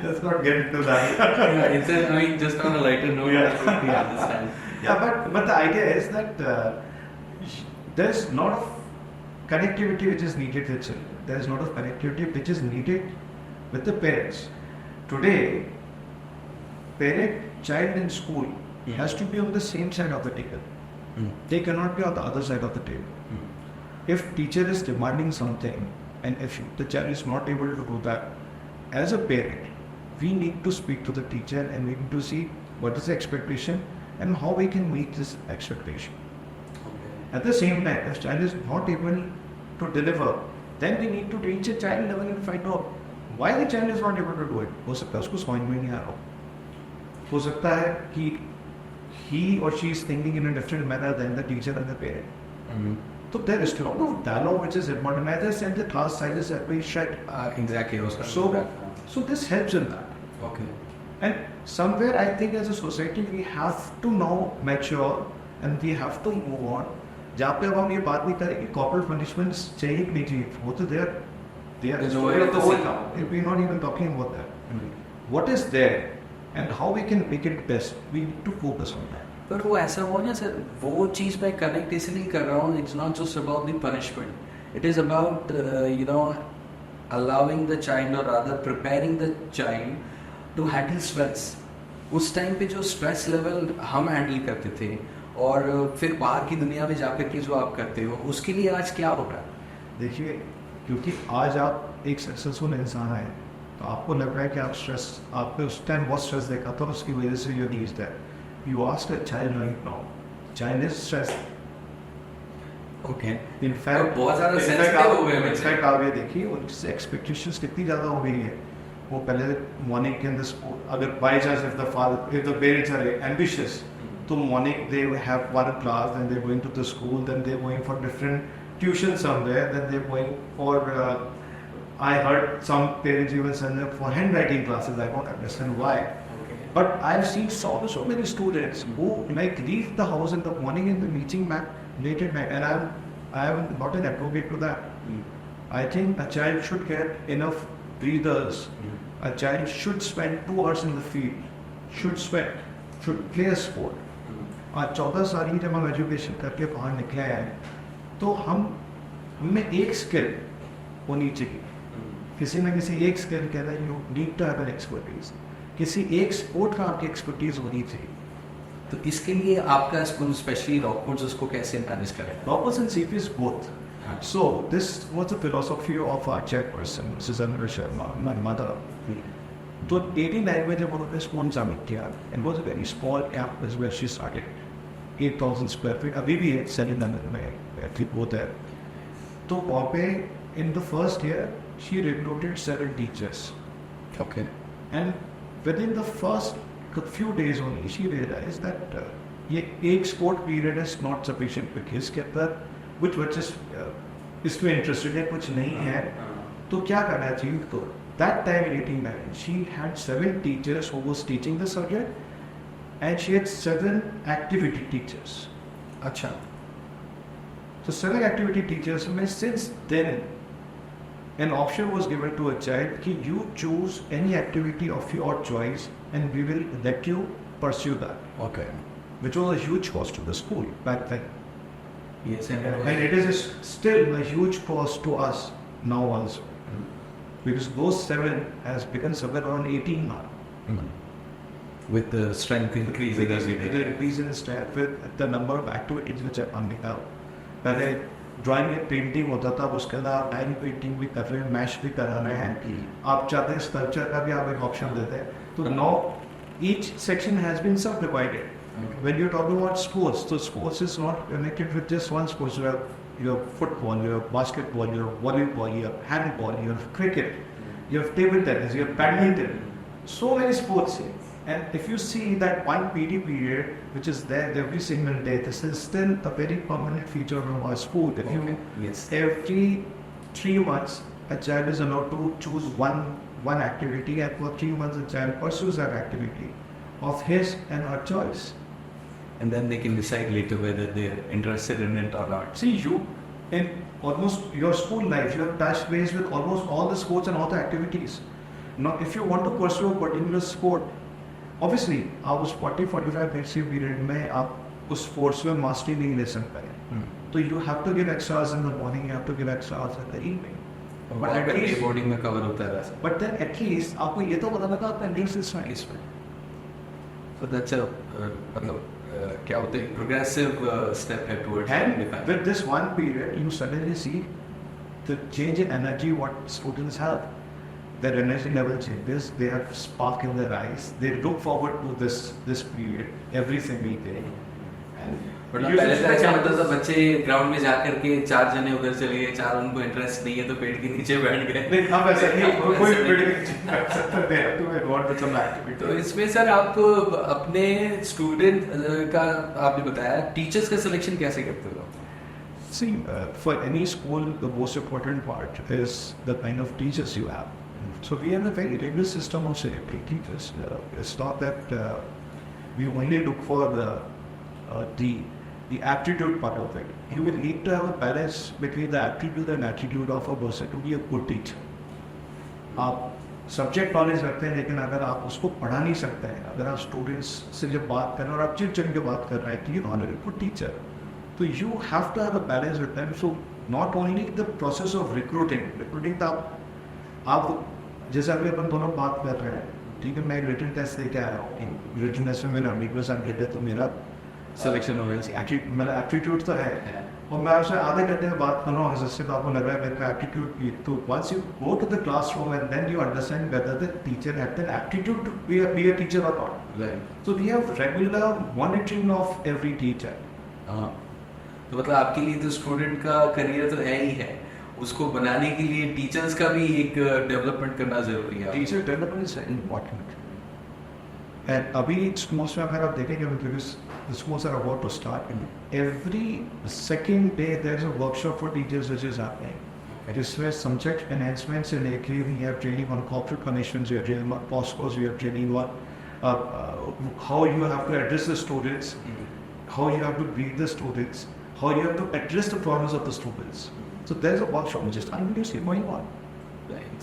S2: Let's not get into that.
S1: Yeah, it's I mean, just on a lighter note, I totally understand.
S2: Yeah, but the idea is that there's not of connectivity which is needed with children. There's not of connectivity which is needed with the parents. Today, parent-child in school has to be on the same side of the table. They cannot be on the other side of the table. If teacher is demanding something and if the child is not able to do that, as a parent, we need to speak to the teacher and we need to see what is the expectation and how we can meet this expectation. At the same time, if child is not able to deliver, then we need to reach a child level and find out why the child is not able to do it. हो सकता है उसको समझ में नहीं आ रहा, हो सकता है कि he or she is thinking in a different manner than the teacher and the parent. So there is a lot of dialogue which is important. As I said, the class sizes have been shut.
S1: Exactly.
S2: So this helps in that.
S1: Okay.
S2: And somewhere I think as a society we have to now mature and we have to move on. जहाँ पे अब हम ये बात नहीं करें कि corporal punishments चाहिए कि नहीं चाहिए, वो तो they are story of the whole town. We're not even talking about that. What is there and how we can make it best, we need to focus on that.
S1: पर वो ऐसा हुआ ना सर, वो चीज़ मैं कनेक्ट इसलिए कर रहा हूँ, it's not just about the punishment, it is about you know allowing the child और rather preparing the child to handle stress. उस टाइम पे जो स्ट्रेस लेवल हम हैंडल करते थे और फिर बाहर की दुनिया में जाकर के जो आप करते हो, उसके लिए आज क्या हो रहा है?
S2: देखिए, क्योंकि आज आप एक सक्सेसफुल इंसान हैं तो आपको लग रहा है कि आप स्ट्रेस, आपने उस टाइम बहुत स्ट्रेस देखा था, उसकी वजह से you need that. You ask a child right now, child is stress.
S1: Okay,
S2: in fact
S1: बहुत ज़्यादा सेंसिटिव हो गए हैं।
S2: इनफैक्ट आप ये देखिए उनकी एक्सपेक्टेशंस कितनी ज़्यादा हो गई है। वो पहले मॉर्निंग के अंदर स्कूल, अगर by chance if the parents are ambitious, तो morning they have one class, then they going to the school, then they going for different tuition somewhere, then they going for I heard some parents even send them for handwriting classes. I don't understand why. But I've seen so many students who like leave the house in the morning and they're meeting back late at night, and I am not an advocate to that. I think a child should get enough breathers. A child should spend 2 hours in the field, should play a sport. आज 14 साल ही जब हम education करके बाहर निकले हैं तो हमें एक स्किल होनी चाहिए, किसी न किसी एक स्किल के अंदर you need to have an expertise, किसी एक स्पोर्ट का आपकी एक्सपर्टीज होनी चाहिए।
S1: तो इसके लिए आपका स्कूल स्पेशली रॉकवुड उसको कैसे मैनेज करें?
S2: Rockwoods and CPs both. So this was the philosophy of our chairperson, Mrs. Sharma, my mother. तो 89 में जब उन्होंने स्कूल सबमिट किया, it was a very small campus where she started, 8,000 square feet, अभी भी है सेलिनगर में ठीक होता है। तो वहाँ पे in the first year she recruited 7 teachers.
S1: Okay.
S2: And within the first few days only, she realized that ये एक sport period is not sufficient because के अंदर कुछ बच्चे इसमें interested है, कुछ नहीं है, तो क्या करना चाहिए? तो that time in 89, she had 7 teachers who was teaching the subject, and she had 7 activity teachers.
S1: अच्छा.
S2: So 7 activity teachers. And since then, an option was given to a child that you choose any activity of your choice and we will let you pursue that.
S1: Okay.
S2: Which was a huge cost to the school back then.
S1: Yes,
S2: and it is still a huge cost to us now also. Because those 7 has become somewhere around 18 now.
S1: With the strength increasing every day.
S2: With the increase in strength, with the number of activities which are coming out. पहले drawing में painting होता था, उसके अलावा line painting भी कर रहे हैं, मैश भी करा रहे हैं, आप चाहते हैं स्कल्पचर का भी आप एक ऑप्शन देते हैं। तो now each section has been subdivided. When you talk about sports, तो sports is not connected with just one sports. You have football, you have basketball, you have volleyball, you have handball, you have cricket, you have table tennis, you have badminton. So many sports here. And if you see that one PD period, which is there every single day, this is still a very permanent feature of our school. If you,
S1: Yes.
S2: Every 3 months, a child is allowed to choose one activity, and for 3 months, a child pursues that activity of his and her choice.
S1: And then they can decide later whether they're interested in it or not.
S2: See, you in almost your school life, you have touched base with almost all the sports and all the activities. Now, if you want to pursue a particular sport, obviously, आप उस 40-45 minutes के period में आप उस sports में mastery नहीं ले सकते हैं। तो you have to give extra hours in the morning, you have to give extra hours in the evening.
S1: But at least boarding में cover होता है वैसे.
S2: But then at least आपको ये तो पता लगा आपका interest is fine.
S1: So that's a क्या होते हैं progressive step है towards.
S2: And with this one period, you suddenly see the change in energy what students have. Their energy level changes. They have spark in their eyes. They look forward to this period every single day.
S1: But पहले तो ऐसा होता था, बच्चे ground में जाकर के 4 जने उधर चले गए, 4 उनको इंटरेस्ट नहीं है तो पेड़ के नीचे बैठ गए।
S2: नहीं, अब ऐसा नहीं, कोई पेड़ के नीचे बैठ सकता है। They have to involve with some activity.
S1: तो इसमें सर आप अपने स्टूडेंट का आपने बताया, टीचर्स का सिलेक्शन कैसे करते हो?
S2: See, for any school, the most important part is the kind of teachers you have. So we have a very rigorous system of selecting teachers. It's not that we only look for the aptitude part of it. You will need to have a balance between the aptitude and attitude of a person to be a good teacher. आप subject knowledge रखते हैं, लेकिन अगर आप उसको पढ़ा नहीं सकते हैं, अगर आप स्टूडेंट्स से जब बात कर रहे हैं और आप चिड़ के बात कर रहे हैं, तो you not a good teacher. तो you have to have a balance with them. So not only the process of recruiting तो आप जैसे अभी अपन दोनों बात कर रहे हैं, ठीक है, मैं एक रिटन टेस्ट लेके आया हूँ, रिटन टेस्ट में मेरा 100% हिट है, तो मेरा
S1: सिलेक्शन हो गया.
S2: मेरा एप्टीट्यूड तो है, और मैं आपसे आधे घंटे में बात कर रहा हूँ जिससे आपको लग रहा है मेरे को एप्टीट्यूड की तो once you go to the classroom and then you understand whether the teacher had the aptitude to be a teacher or not.
S1: Right.
S2: So we have regular monitoring of every teacher.
S1: हाँ, तो मतलब आपके लिए तो student का career तो है ही है, उसको बनाने के लिए टीचर्स का भी एक डेवलपमेंट करना जरूरी है.
S2: Teacher development is important. And अभी schools में अगर आप देखेंगे because the schools are about to start. Every second day there is a workshop for teachers which is happening. It is where subject enhancements in AK, we have training on corporate connections, we have training on postcodes, we have training on how you have to address the students, how you have to greet the students, how you have to address the problems of the students. So there is a workshop which is continuously going on.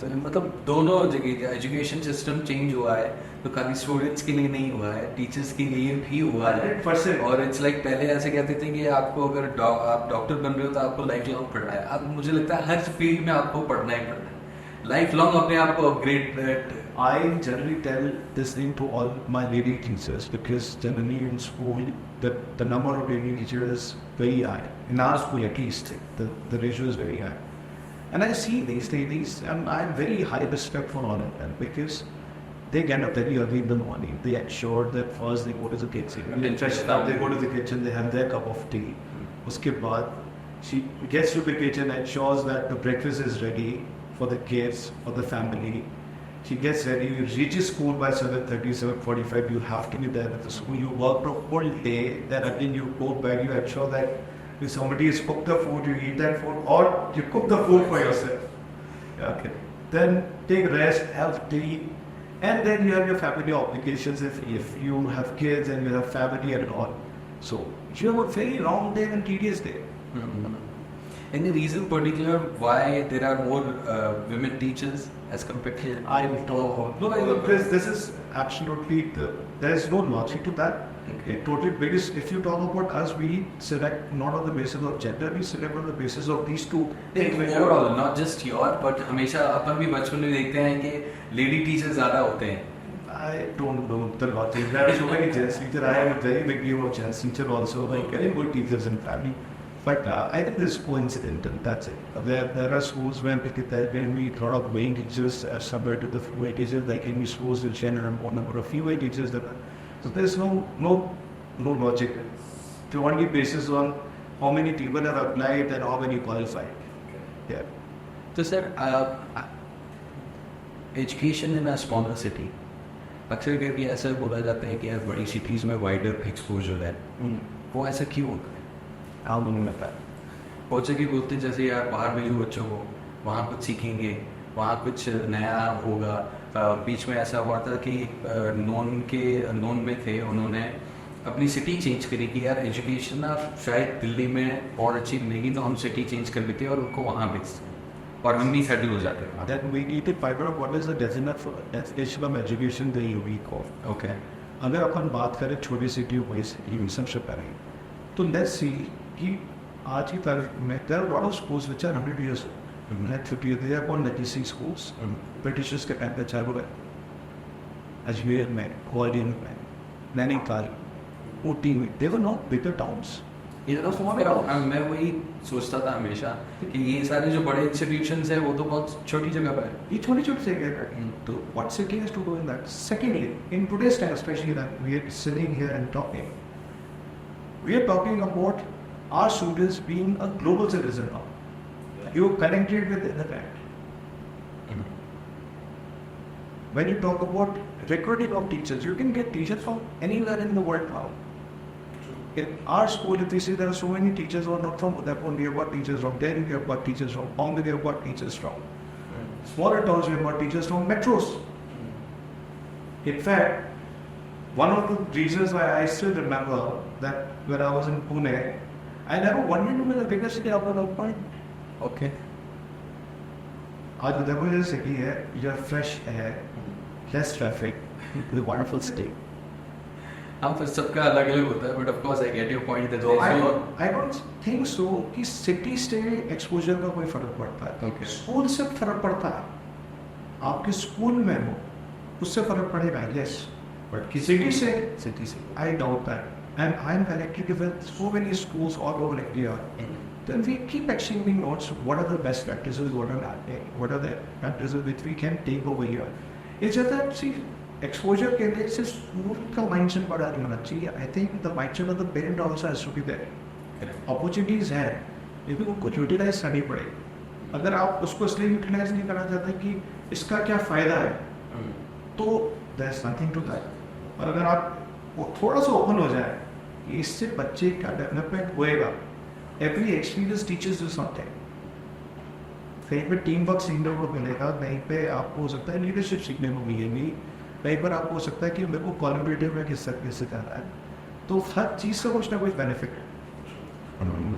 S1: तो मतलब दोनों जगह education system change हुआ है, तो खाली students के लिए नहीं हुआ है, टीचर्स के लिए भी हुआ है.
S2: 100%.
S1: और इट्स लाइक पहले ऐसे कहते थे कि आपको अगर आप डॉक्टर बन रहे हो तो आपको लाइफ लॉन्ग पढ़ना है. अब मुझे लगता है हर फील्ड में आपको पढ़ना ही पड़ना है, लाइफ लॉन्ग अपने आप को upgrade.
S2: I generally tell this thing to all my lady teachers because generally in school the number of lady teachers is very high. In our school at least, the ratio is very high. And I see these ladies and I have very high respect for all of them because they get up very early in the morning. They ensure that first they go to the kitchen. They go to the kitchen, they have their cup of tea. Uske baad, she gets to the kitchen and ensures that the breakfast is ready for the kids or the family. She gets ready, you reach school by 7:30, 7:45, you have to be there at the school. You work the whole day, then again you go back, you ensure that if somebody has cooked the food, you eat that food, or you cook the food for yourself. Okay. Then take rest, have tea, and then you have your family obligations if you have kids and you have family and all. So you have a very long day and tedious day.
S1: Any reason particular why there are more women teachers as compared to?
S2: I don't know. No, because this is absolutely, there is no logic to that.
S1: Okay.
S2: Totally, because if you talk about us, we select not on the basis of gender, we select on the basis of these two.
S1: Overall, not just your, but हमेशा अपन भी बचपन में देखते हैं कि lady teacher ज्यादा होते हैं.
S2: I don't know the logic. There are so many gents teachers. I have a very big view of gents teacher also, like very good teachers in family. But I think this is coincidental. That's it. There are schools when we thought of weighing teachers somewhere to the weight teachers, like any schools will share a more number of female teachers. So there's no logic. To only basis on how many people have applied and how many qualified. Yeah.
S1: तो sir education in a smaller city, अक्सर करके ऐसा बोला जाता है कि यार बड़ी सिटीज़ में वाइडर एक्सपोजर है. वो ऐसा क्यों होता है?
S2: I'll do that.
S1: बहुत जगह बोलते हैं जैसे यार बाहर भेजो बच्चों को, वहाँ कुछ सीखेंगे, वहाँ कुछ नया होगा. बीच में ऐसा हुआ था कि नॉन में थे, उन्होंने अपनी सिटी चेंज करी कि यार एजुकेशन ना शायद दिल्ली में और अच्छी मिलेगी तो हम सिटी चेंज कर लेते हैं और उनको वहाँ भेजते हैं और हम भी सेटल हो जाते हैं.
S2: Then we need to find out what is the definition of education that you week of.
S1: Okay.
S2: अगर अपन बात करें छोटी सिटी बड़ी सिटी सबसे पहले तो let's see कि आज की तारीख में there are a lot of schools which are 100 years old. Net 50 years, they are called legacy schools. Britishers के टाइम पे चाहे वो अजमेर में, ग्वालियर में, नैनीताल, ऊटी में, they were not bigger towns.
S1: मैं वही सोचता था हमेशा कि ये सारे जो बड़े इंस्टीट्यूशंस हैं वो तो बहुत छोटी जगह पर है.
S2: ये छोटी जगह पर है. तो what city has to do in that? Secondly, in today's time, especially that we are sitting here and talking, we are talking about our students being a global citizen now. You are connected with the internet. When you talk about recruiting of teachers, you can get teachers from anywhere in the world now. In our school, if you see there are so many teachers who are not from Udaipur, we have got teachers from Delhi, we have got teachers from Bombay, we have got teachers from smaller towns, we have got teachers from metros. In fact, one of the reasons why I still remember that when I was in Pune, I never wanted to be the biggest city of the point.
S1: Okay.
S2: आज उदयपुर जैसे city है, you have fresh air, less traffic, with a wonderful stay.
S1: हाँ फिर सबका अलग अलग होता है, but of course I get your point that
S2: I don't think so कि city stay exposure का कोई फर्क पड़ता है.
S1: Okay.
S2: स्कूल से फर्क पड़ता है. आपके स्कूल में हो, उससे फर्क पड़ेगा, yes. But city से, I doubt that. And I'm connected with so many schools all over India. then we keep exchanging notes. What are the best practices? What are not? What are the practices which we can take over here? It's just that, see, exposure के लिए सिर्फ school का mindset बड़ा नहीं होना चाहिए. I think the mindset of the parent also has to be there. Opportunities है, लेकिन उनको utilize करनी पड़ेगी. अगर आप उसको इसलिए utilize नहीं करना चाहते कि इसका क्या फायदा है, तो there is nothing to that. और अगर आप थोड़ा सा open हो जाए, इससे बच्चे का डेवलपमेंट होएगा. Every experience teaches you something. कहीं पे टीम वर्क सीखने को मिलेगा, कहीं पे आपको हो सकता है लीडरशिप सीखने को मिलेगी, कहीं पर आपको हो सकता है कि मेरे को कोलैबोरेटिव में किस तरह से करना है. तो हर चीज़ का कुछ ना कुछ बेनिफिट है.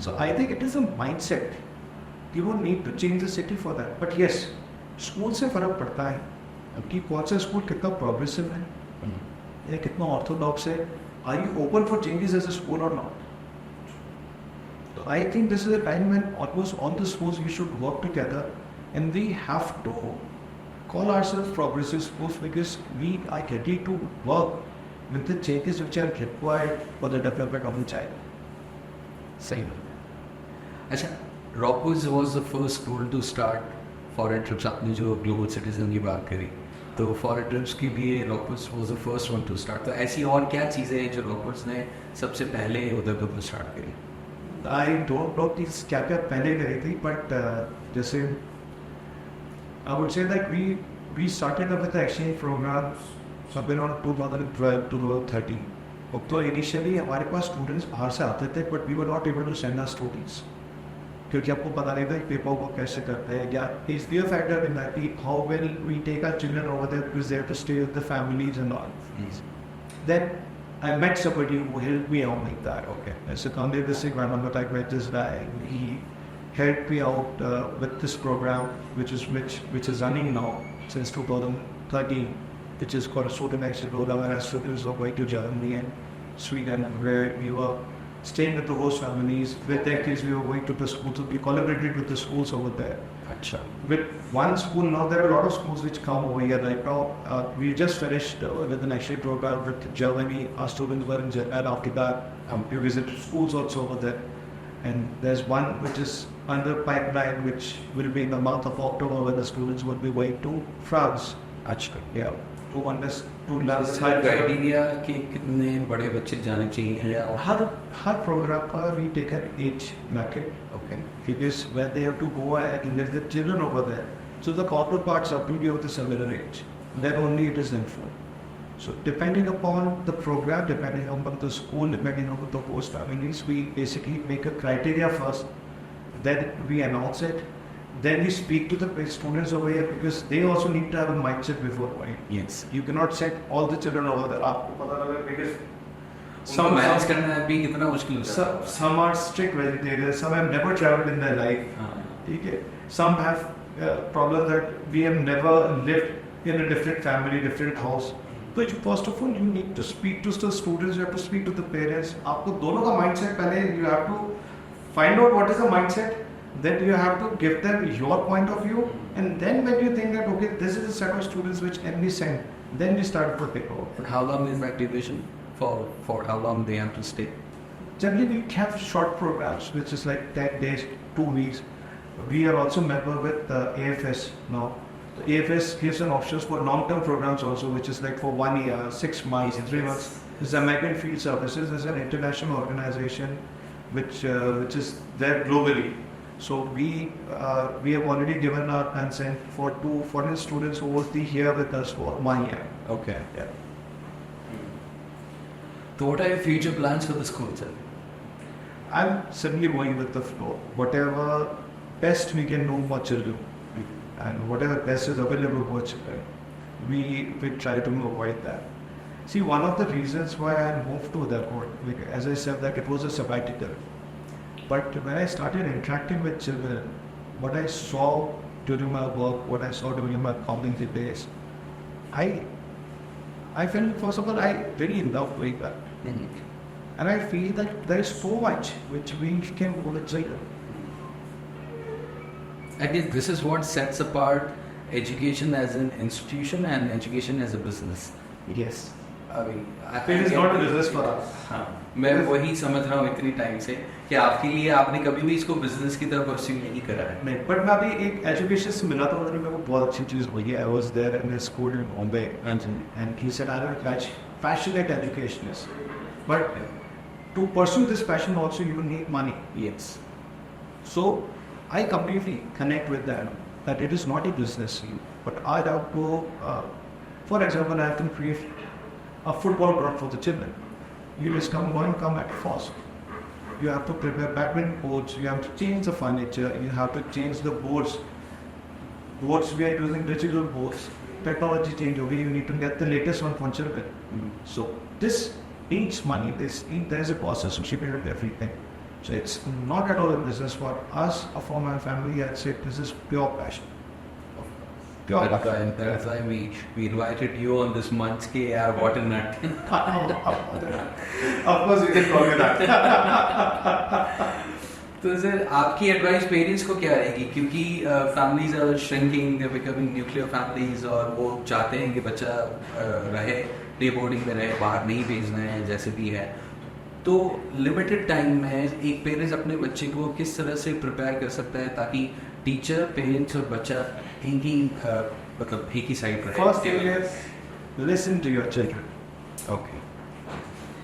S2: So I think it is a mindset. You don't need to change the city for that. But yes, school से फर्क पड़ता है कि कौन सा स्कूल कितना प्रोग्रेसिव है या कितना ऑर्थोडॉक्स है. Are you open for changes as a school or not? So I think this is a time when almost all the schools we should work together, and we have to call ourselves progressive schools because we are ready to work with the changes which are required for the development of the child.
S1: सही बात. अच्छा, Rockwood was the first school to start foreign trips. आपने जो global citizen की बात करी, तो foreign trips के लिए Rockwood was the first one to start. तो ऐसी और क्या चीज़ें हैं जो Rockwood ने सबसे पहले उधर पर स्टार्ट करी?
S2: I don't know these क्या क्या पहले करी थी, but जैसे I would say that we started up with the exchange program somewhere around 2012 to 2013. तो initially हमारे पास students बाहर से आते थे, but we were not able to send our students क्योंकि आपको पता नहीं था कि पेपर को कैसे करते हैं. या is there a factor in that how well we take our children over there because they have to stay with the families and all. Then I met somebody who helped me out like that. Okay, as a conservative grandmother, I met this guy. He helped me out with this program, which is running now since 2013, which is called a student action program, where students are going to Germany and Sweden, where we were staying with the host families. With their kids, we were going to the schools. So we collaborated with the schools over there.
S1: अच्छा.
S2: With one school now, there are a lot of schools which come over here right now. We just finished with an exchange program with Germany. Our students were in Japan. After that, we visited schools also over there. And there's one which is under pipeline, which will be in the month of October, where the students will be going to France.
S1: अच्छा.
S2: Yeah. To learn
S1: criteria कि कितने बड़े बच्चे जाने चाहिए?
S2: हर programme पर we take an age bracket.
S1: Okay.
S2: Because when they have to go and let the children over there, so the counterparts are to be of the similar age. Then only it is info. So depending upon the program, depending upon the school, depending upon the host families, we basically make a criteria first. Then we announce it. Then we speak to the students over here because they also need to have a mindset before going.
S1: Yes.
S2: You cannot send all the children over there. आपको पता लगा because
S1: some manage करना भी कितना मुश्किल होता है.
S2: Some are strict vegetarians. Some have never traveled in their life. Okay. Some have problem that we have never lived in a different family, different house. So first of all, you need to speak to the students. You have to speak to the parents. आपको दोनों का mindset पहले you have to find out what is the mindset. Then you have to give them your point of view, and then when you think that okay, this is a set of students which can be sent, then we start for paper.
S1: But how long is that duration? For how long they have to stay?
S2: Generally, we have short programs, which is like 10 days, 2 weeks. We are also member with AFS now. The AFS gives an options for long-term programs also, which is like for 1 year, 6 months, 3 months. This is American Field Services. Is an international organization which is there globally. So we have already given our consent for 2 foreign students who will be here with us for 1 year.
S1: Okay.
S2: Yeah.
S1: So what are your future plans for the school, sir?
S2: I'm simply going with the flow. Whatever best we can do for children, and whatever best is available for children, we try to avoid that. See, one of the reasons why I moved to that work, as I said, that it was a sabbatical. But when I started interacting with children, what I saw during my work, what I saw during my cognitive days, I felt, first of all, I really love doing that. And I feel that there is so much which we can do with children.
S1: I guess this is what sets apart education as an institution and education as a business.
S2: Yes.
S1: I mean,
S2: It is not a business for us.
S1: हाँ, मैं वही समझ रहा हूँ इतनी time से कि आपके लिए आपने कभी भी इसको बिजनेस की तरफ परस्यू नहीं करा है?
S2: नहीं, बट मैं अभी एक एजुकेशन से मिला था, उन्होंने मेरे को बहुत अच्छी चीज़ बोली. I was there in school in Bombay and he said I am passionate educationist, but to pursue this passion also you need money.
S1: Yes.
S2: So I completely connect with that it is not a business, but I have to, for example, I have to create a football ground for the children. You just come at first. You have to prepare badminton courts, you have to change the furniture, you have to change the boards. Boards we are using digital boards. Technology change over, you need to get the latest one for children. So this needs money. There is a cost associated with everything. So it's not at all a business for us or for my family. I'd say this is pure passion. Pure passion.
S1: And that's why we invited you on this month's ke yaar, what a nut.
S2: Of course you can call me that.
S1: तो sir आपकी advice parents को क्या रहेगी, क्योंकि families are shrinking, they becoming nuclear families, और वो चाहते हैं कि बच्चा रहे डे बोर्डिंग में रहे, बाहर नहीं भेजना है जैसे भी है, तो लिमिटेड टाइम में एक पेरेंट्स अपने बच्चे को किस तरह से प्रिपेयर कर सकता है ताकि टीचर, पेरेंट्स और बच्चा एक ही मतलब एक ही साइड रहे?
S2: First thing is listen to your children.
S1: Okay.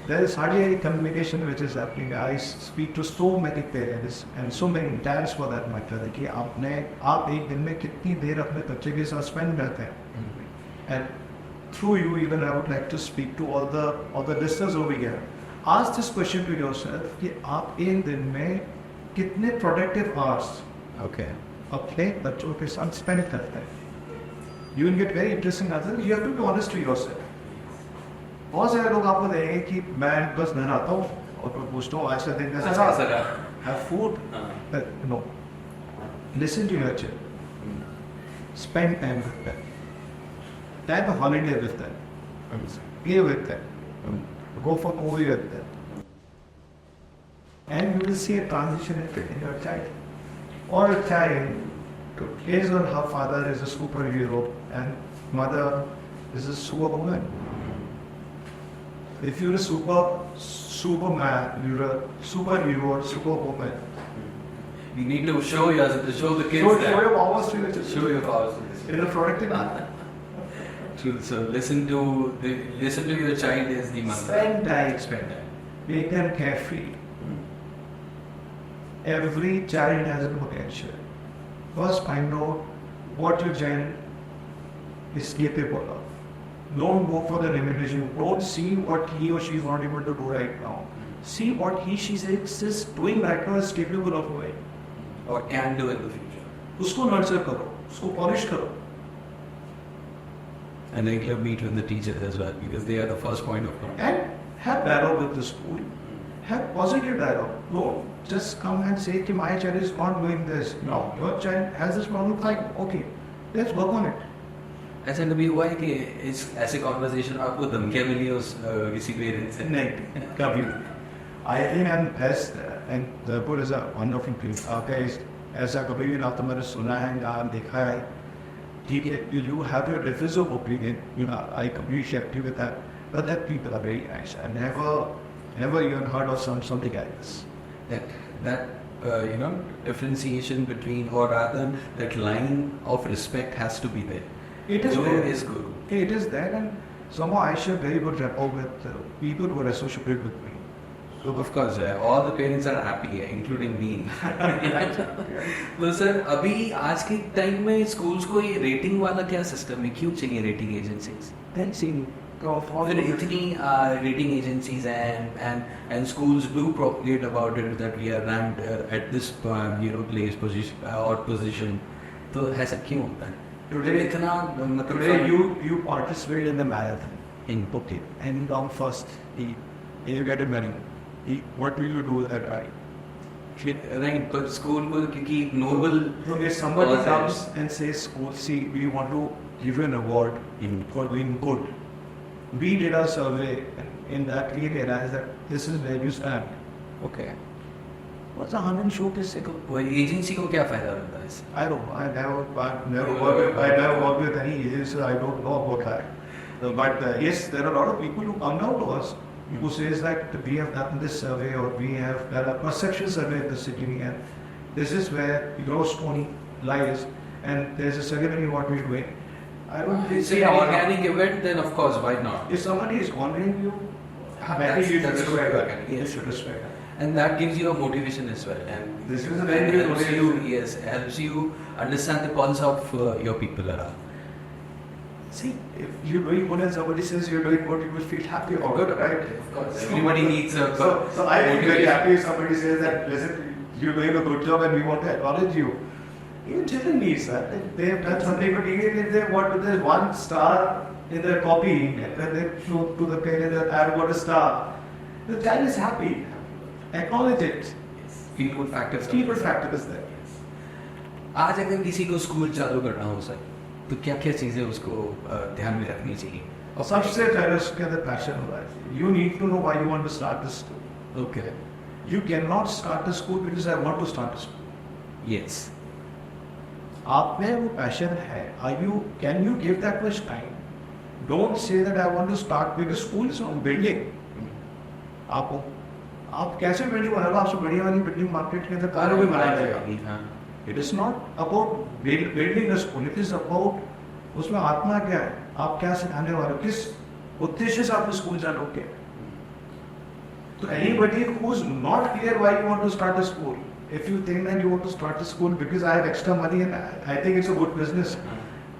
S2: There is hardly any communication which is happening. I speak to so many parents and so many dads for that matter कि आप एक दिन में कितनी देर अपने बच्चे के साथ spend करते हैं. And through you even I would like to speak to all the listeners over here. Ask this question to yourself कि आप एक दिन में कितने productive hours अपने बच्चों के साथ spend करते हैं. You will get very interesting answers. You have to be honest to yourself. बहुत सारे लोग आपको देखेंगे कि मैं बस घर आता हूँ और पूछता हूँ आज का दिन कैसा रहा, have food, no. Listen to your children. Spend time with them. Have a holiday with them. Play with them. Go for a movie with them. And you will see a transition in your child. Or a child plays on her father is a superhero and mother is a superwoman. If you're a superman, you're a superhero or superwoman.
S1: You need to show the kids
S2: Show
S1: that.
S2: your powers to your children.
S1: Show your powers to the
S2: In a productive manner.
S1: So listen to your child as the mother.
S2: Spend time. Make them carefree. Every child has a potential. First find out what your child is capable of. Don't go for the limitation. Don't see what he or she is not able to do right now. See what she is doing right now is capable of doing.
S1: Or can do in the future.
S2: उसको nurture करो, उसको polish करो.
S1: And regular meet with the teachers as well, because they are the first point of contact.
S2: And have dialogue with the school. Have positive dialogue. Don't just come and say कि my child is not doing this. No, your child has this problem. Fine, okay, let's work on it.
S1: ऐसा कभी हुआ है कि इस ऐसे conversation आपको धमकियाँ मिली उस किसी पेरेंट्स से?
S2: नहीं, कभी नहीं. I think I'm blessed and the Buddha is a wonderful place. Okay, ऐसा कभी भी ना तो मैंने सुना है ना देखा है. ठीक है, you have your difference of opinion. You know, I completely agree with that. But that people are very nice. I never even heard of something like this.
S1: That differentiation between, or rather that line of respect has to be there.
S2: It is
S1: Guru
S2: there.
S1: is Guru.
S2: It is there, and somehow I share very good rapport with people who are associated with me.
S1: So of course, all the parents are happy, including me. तो sir अभी आज के time में schools को ये rating वाला क्या system है, क्यों चाहिए रेटिंग एजेंसीज? फिर इतनी रेटिंग एजेंसीज हैं and schools do propagate about it that we are ranked at this place position or position. तो ऐसा क्यों होता है?
S2: Today you participate in the marathon in Phuket and you come first. You get a medal. What will you do that right?
S1: Right, but school को क्योंकि noble.
S2: So if somebody comes and says, "School, see, we want to give you an award for doing good." We did a survey, and in that we realized that this is where you stand.
S1: Okay.
S2: What's a hundred showcase?
S1: वो agency को क्या फायदा होता है इससे?
S2: I don't know. I never worked with any agency. I don't know about that. But yes, there are a lot of people who come down to us who says that we have done this survey or we have done a perception survey of the city and this is where your stone lies and there's a ceremony what we're doing. I don't
S1: It's an organic event, then of course, why not?
S2: If somebody is honoring you,
S1: That's
S2: you should respect
S1: organic.
S2: that. You should respect that.
S1: And that gives you a motivation as well. And
S2: This is a very good
S1: helps you,
S2: motivation.
S1: yes, helps you understand the pulse of your people around.
S2: See, if you're doing good and somebody says you're doing good, you will feel happy about it, right?
S1: Of course. Everybody needs a
S2: So I feel very
S1: motivation.
S2: happy if somebody says that, listen, you're doing a good job and we want to acknowledge you. Even children needs that. If they have done something good, even if they want there's one star in their copy, when they show to the parent that I've got a star, the child is happy. Acknowledge it.
S1: Feel good factors.
S2: People factor is there.
S1: आज अगर किसी को school चालू करना हो sir तो क्या क्या चीज़ें उसको ध्यान में रखनी चाहिए?
S2: और सबसे पहले उसके अंदर पैशन होगा. You need to know why you want to start this school.
S1: Okay.
S2: You cannot start a school because I want to start a school.
S1: Yes.
S2: आप में वो पैशन है. Can you give that much time? Don't say that I want to start because school is not building. आप कैसे building बनाओगे? आपसे बढ़िया वाली बिल्डिंग मार्केट के अंदर कार भी बनाया जाएगा.
S1: हाँ.
S2: It is not about building a school. It is about उसमें आत्मा क्या है? आप क्या सिखाने वाले हो? किस उद्देश्य से आप स्कूल जाओगे? So anybody who's not clear why you want to start a school, if you think that you want to start a school because I have extra money and I think it's a good business,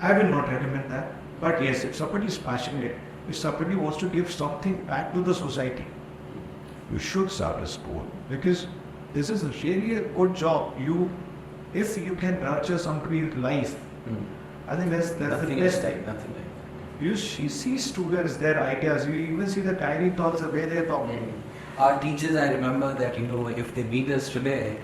S2: I will not recommend that. But yes, if somebody is passionate, if somebody wants to give something back to the society, you should start a school because this is really a good job. If you can nurture somebody's life, I think that's the best thing.
S1: Nothing like that.
S2: You see students, their ideas, you even see the tiny thoughts, the way they talk.
S1: Our teachers, I remember that, if they meet us today,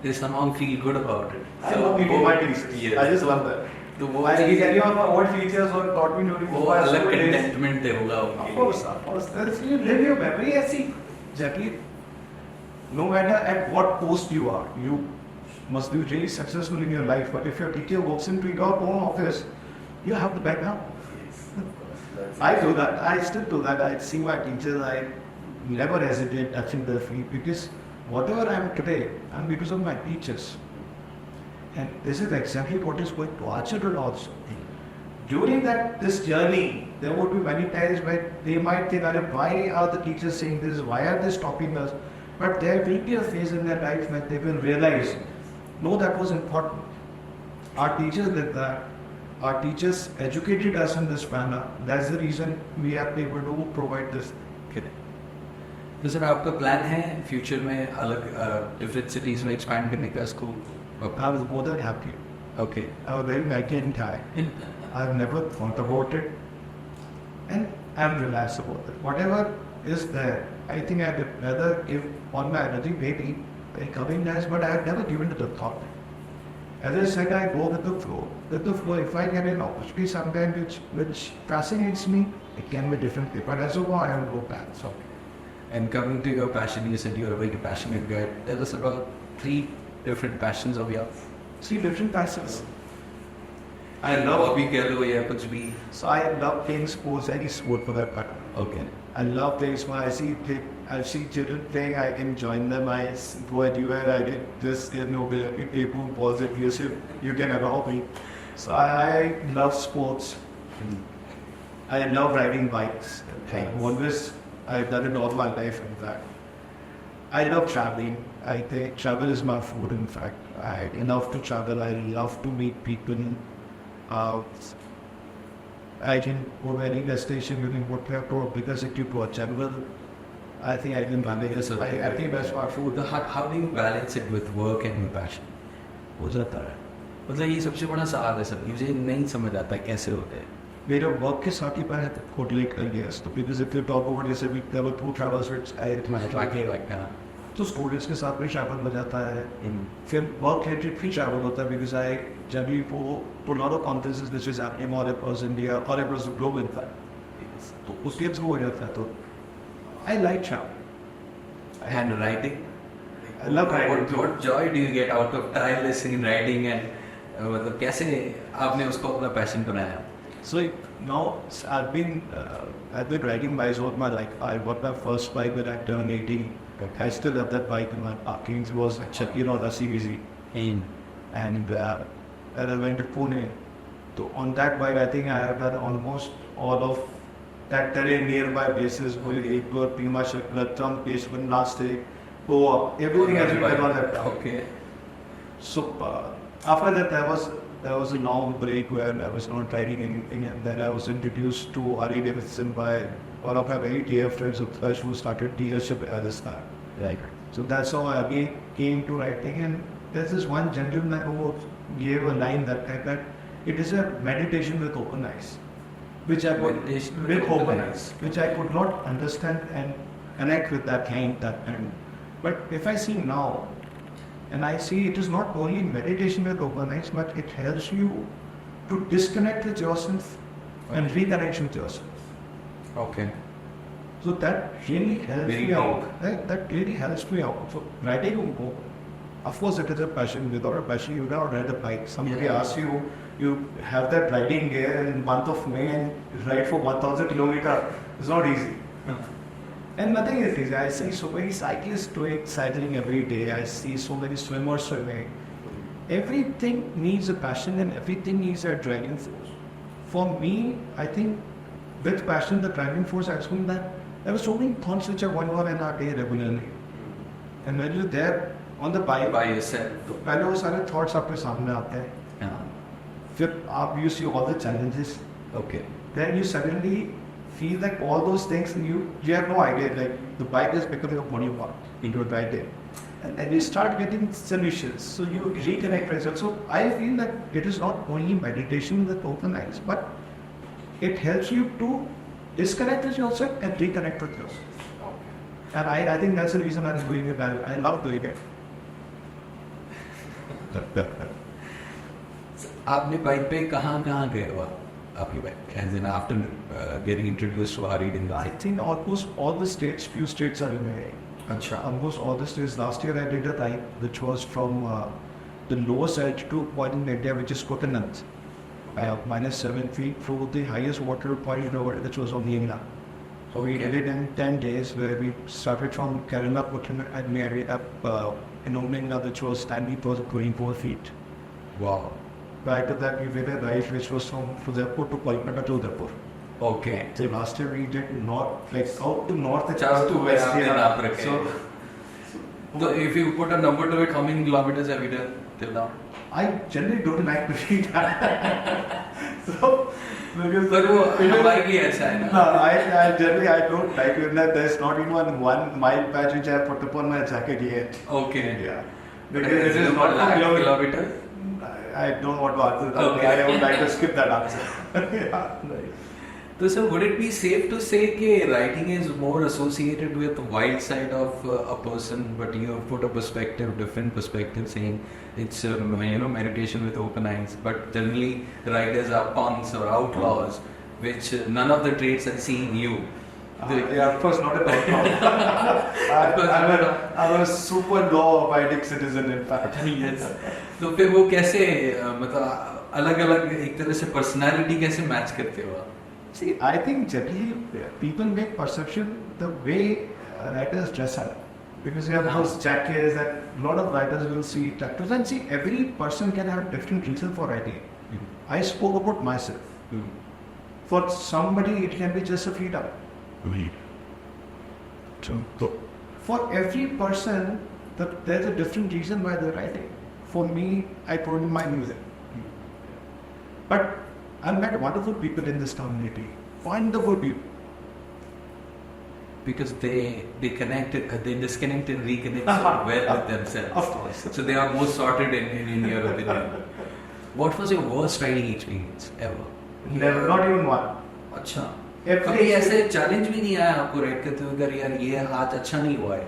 S1: they somehow feel good about it.
S2: I love people, my teachers.
S1: Yes.
S2: I just love that.
S1: तो वो
S2: I can tell you about what teachers were taught me during
S1: वो अलग contentment है होगा उनके लिए.
S2: Of course. That's you live your memory as see. Jackie, no matter at what post you are, you must be really successful in your life. But if your teacher walks into your own office, you have to back down. I do that. I still do that. I see my teachers. I never hesitate touching their feet because whatever I am today, I'm because of my teachers. And this is exactly what is going to our children also. During this journey, there would be many times where they might think, why are the teachers saying this? Why are they stopping us? But there will be a phase in their life when they will realize, no, that was important. Our teachers did that. Our teachers educated us in this manner. That's the reason we are able to provide this.
S1: तो sir आपका plan है future में अलग different cities में expand करने का school?
S2: I was more than happy.
S1: Okay.
S2: I was very making time. I've never thought about it. And I'm relaxed about it. Whatever is there, I think I'd rather give on my energy, maybe by coming nice, but I've never given it a thought. As I said, I go with the flow. With the flow, if I get an opportunity sometime which fascinates me, it can be different. But as of now, I have no plans. Okay.
S1: And coming to your passion, you said you're a very passionate guy. Tell us about 3 different passions of yours.
S2: 3 different passions. I love
S1: hobby कह लो या कुछ भी.
S2: So I love playing sports, any sport for that matter.
S1: Okay.
S2: I love playing sports. I see children playing, I can join them. I go anywhere, I get this, people positive, you can allow me. So I love sports. I love riding bikes. I've done it all my life, in fact. I love traveling. I think travel is my food, in fact. I love to travel. I love to meet people. I can go to any destination using whatever because if you go to travel, I think I can manage this. I think that's my food.
S1: How do you balance it with work and your passion?
S2: हो जाता है.
S1: मतलब ये सबसे बड़ा सवाल है sir. मुझे नहीं समझ आता कैसे होता है.
S2: मेरे वर्क के साथ ही मैं कोरिलेट कर गया तो because if you talk about जैसे we travel 2 travels which I तो स्टूडेंट्स के साथ में ट्रैवल हो जाता है. फिर वर्क रिलेटेड भी ट्रैवल होता है because I जब for a lot of conferences which is happening all across India all across the globe in fact तो उसके थ्रू हो जाता है. तो I like travel.
S1: And writing?
S2: I love writing.
S1: What joy do you get out of tireless in writing and मतलब कैसे आपने उसको अपना पैशन बनाया?
S2: So now I've been riding bikes all my life. I got my first bike when I turned 18. I still have that bike in my parking. It was the CVZ. And I went to Pune. So on that bike, I think I have done almost all of that terrain nearby places. Pima Shakla, Trump, Keshwan, last day, Goa, everything has been done on that bike.
S1: Okay.
S2: So after that, there was a long break where I was not riding anything, and then I was introduced to Harley Davidson by one of my very dear friends of Thursday who started dealership at this time.
S1: Right.
S2: So that's how I again came to writing, and there's this one gentleman who gave a line that it is a meditation with open eyes, which I could, which I could not understand and connect with that line that time. But if I see now, and I see it is not only meditation with open eyes, but it helps you to disconnect with yourself and reconnect with yourself.
S1: Okay.
S2: So that really helps
S1: Very
S2: me out.
S1: deep.
S2: Right? That really helps me out. So writing a book, of course it is a passion. Without a passion, you cannot ride a bike. Somebody asks you, you have that riding gear in the month of May and ride for 1,000 kilometers. It's not easy. And nothing is easy. I see so many cyclists doing cycling every day. I see so many swimmers swimming. Everything needs a passion and everything needs a driving force. For me, I think with passion, the driving force has been that there were so many thoughts which are going on in our day regularly. And when you're there on the bike,
S1: By yourself.
S2: तो पहले वो सारे thoughts आपके सामने आते हैं.
S1: Yeah.
S2: फिर आप you see all the challenges.
S1: Okay.
S2: Then you suddenly feel like all those things and you have no idea, like the bike is becoming a body part into a right day. And you start getting solutions. So you reconnect with yourself. So I feel that it is not only meditation with open eyes, but it helps you to disconnect with yourself and reconnect with yourself. And I think that's the reason I'm doing it. I love doing it.
S1: आपने bike पे कहाँ गए हो आपकी bike? As in after getting introduced to Hari in
S2: I think almost all the states, few states are in there.
S1: Achha.
S2: Almost all the states. Last year I did a ride which was from the lowest altitude point in India, which is Kotanand, -7 feet, to the highest water point in the world, which was on the Yamuna. So we did it in 10 days, where we started from Kerala, Kotanand, and we ended up in Omlinga, which was 24 feet.
S1: Wow.
S2: Prior to that, we did a ride which was from Udaipur to Kolkata to Udaipur.
S1: Okay.
S2: So last year we did north, like south to north, and
S1: South
S2: east
S1: to west,
S2: yeah.
S1: yeah, naap rakhe. So if you put a number to it, how many kilometers have you done till now?
S2: I generally don't like to read that. So, because
S1: But वो हवाई की अच्छा है ना?
S2: no, I generally I don't like it. There's not even one mile patch which I put upon my jacket yet.
S1: Okay.
S2: Yeah.
S1: But
S2: Because
S1: this is
S2: not
S1: not
S2: kilometer.
S1: kilometers?
S2: I don't want to answer that.
S1: Okay.
S2: I would like to skip that answer. Yeah.
S1: So sir, would it be safe to say that writing is more associated with the wild side of a person, but you have put a perspective, different perspective, saying it's meditation with open eyes, but generally writers are punks or outlaws, which none of the traits I see in you.
S2: Yeah, of course, not at all. I'm a super law-abiding citizen, in fact.
S1: Yes. तो फिर वो कैसे मतलब अलग-अलग एक तरह से personality कैसे match करते हो आप?
S2: See, I think generally people make perception the way writers dress up. Because you have those jackets that a lot of writers will see tattoos, and see every person can have different reason for writing. I spoke about myself. For somebody it can be just a freedom. So for every person there's a different reason why they're writing. For me, I put in my music. But I've met wonderful people in this community. Wonderful people.
S1: Because they connected, they disconnected and reconnected well with themselves.
S2: Of course.
S1: So they are more sorted in your opinion. What was your worst writing experience ever?
S2: Never, not even one.
S1: अच्छा.
S2: Every-
S1: कभी ऐसे challenge भी नहीं आया आपको right करते हुए अगर यार ये आज अच्छा नहीं हुआ है?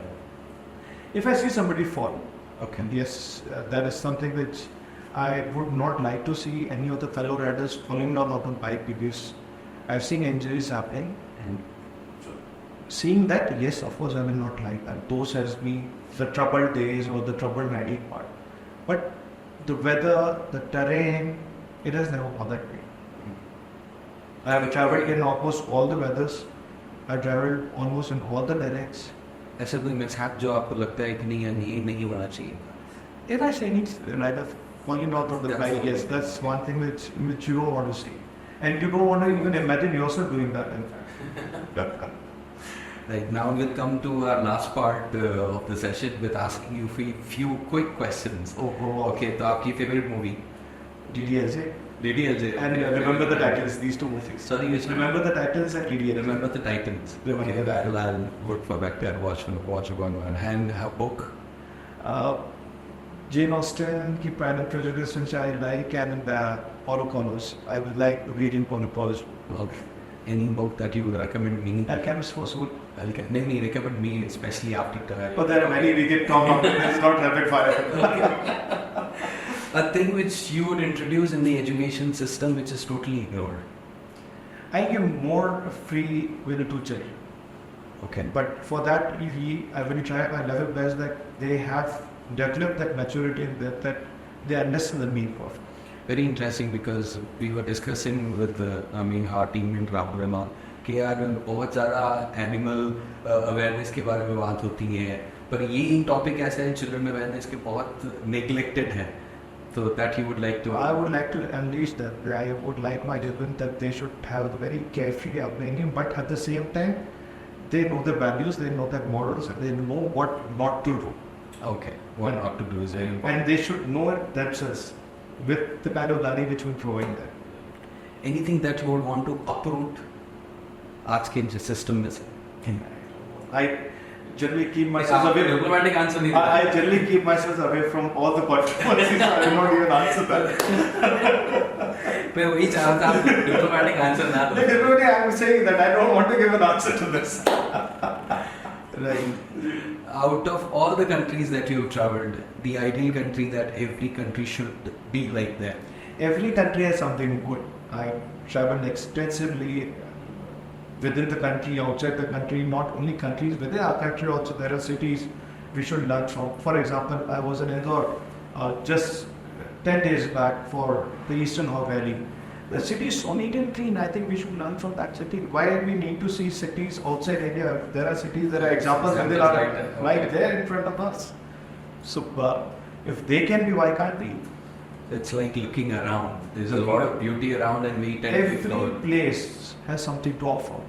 S2: If I see somebody fall,
S1: Okay.
S2: yes, that is something which I would not like to see any of the fellow riders falling down on the bike, because I've seen injuries happening, and seeing that, yes, of course, I will not like that. Those has been the troubled days or the troubled riding part. But the weather, the terrain, it has never bothered me. I have traveled in almost all the weathers. I traveled almost in all the dialects.
S1: ऐसा कोई mishap जो आपको लगता है कि नहीं यार ये नहीं होना चाहिए?
S2: If I say it's right of falling out of the flight, yes, that's one thing which you don't want to see. And you don't want to even imagine yourself doing that. In fact.
S1: Right, now we'll come to our last part of the session with asking you few quick questions.
S2: Oh.
S1: Okay, तो आपकी favorite movie?
S2: DDLJ.
S1: DDLJ.
S2: And remember the titles, these two movies.
S1: Sorry, which
S2: Remember the titles and DDLJ.
S1: Remember the Titans.
S2: Remember
S1: Okay,
S2: that.
S1: I'll look for back there, watch one. And her book?
S2: Jane Austen, Pride and Prejudice, which I like, and Paulo Coelho's. I would like reading Paulo Coelho's.
S1: Okay. Any book that you would recommend me?
S2: Alchemist was good.
S1: Maybe recommend me, especially after that.
S2: But there are many we can talk about. It's not rapid fire.
S1: A thing which you would introduce in the education system which is totally ignored.
S2: I give more free will to children.
S1: Okay.
S2: But for that, I will try my level best that they have developed that maturity and that they understand the meaning of it.
S1: Very interesting because we were discussing with our team in Rockwood कि यार बहुत ज़्यादा animal awareness के बारे में बात होती है पर ये टॉपिक ऐसा है चिल्ड्रन अवेयरनेस के बहुत नेग्लेक्टेड है so that you would like to
S2: I would like to unleash that. I would like my children that they should have a very carefree upbringing, but at the same time they know the values, they know the morals, they know what not to do.
S1: Okay, what not to do is very important.
S2: And they should know it themselves with the kind of learning which we provide them.
S1: Anything that you would want to uproot आज के system में से?
S2: I generally keep myself away.
S1: Diplomatic answer नहीं
S2: I generally keep myself away from all the controversies. I will not even answer that.
S1: मैं वही चाहता हूँ diplomatic answer ना दो.
S2: Diplomatic, I am saying that I don't want to give an answer to this.
S1: Right. Out of all the countries that you've traveled, the ideal country that every country should be like that.
S2: Every country has something good. I traveled extensively within the country, outside the country, not only countries, within our country also there are cities we should learn from. For example, I was in Indore just 10 days back for the Eastern Haw Valley. The city is so neat and clean. I think we should learn from that city. Why we need to see cities outside India? There are cities, there are examples, and they are right there in front of us. So if they can be, why can't we?
S1: It's like looking around. There's a lot of beauty around and we tend to ignore.
S2: Every place has something to offer.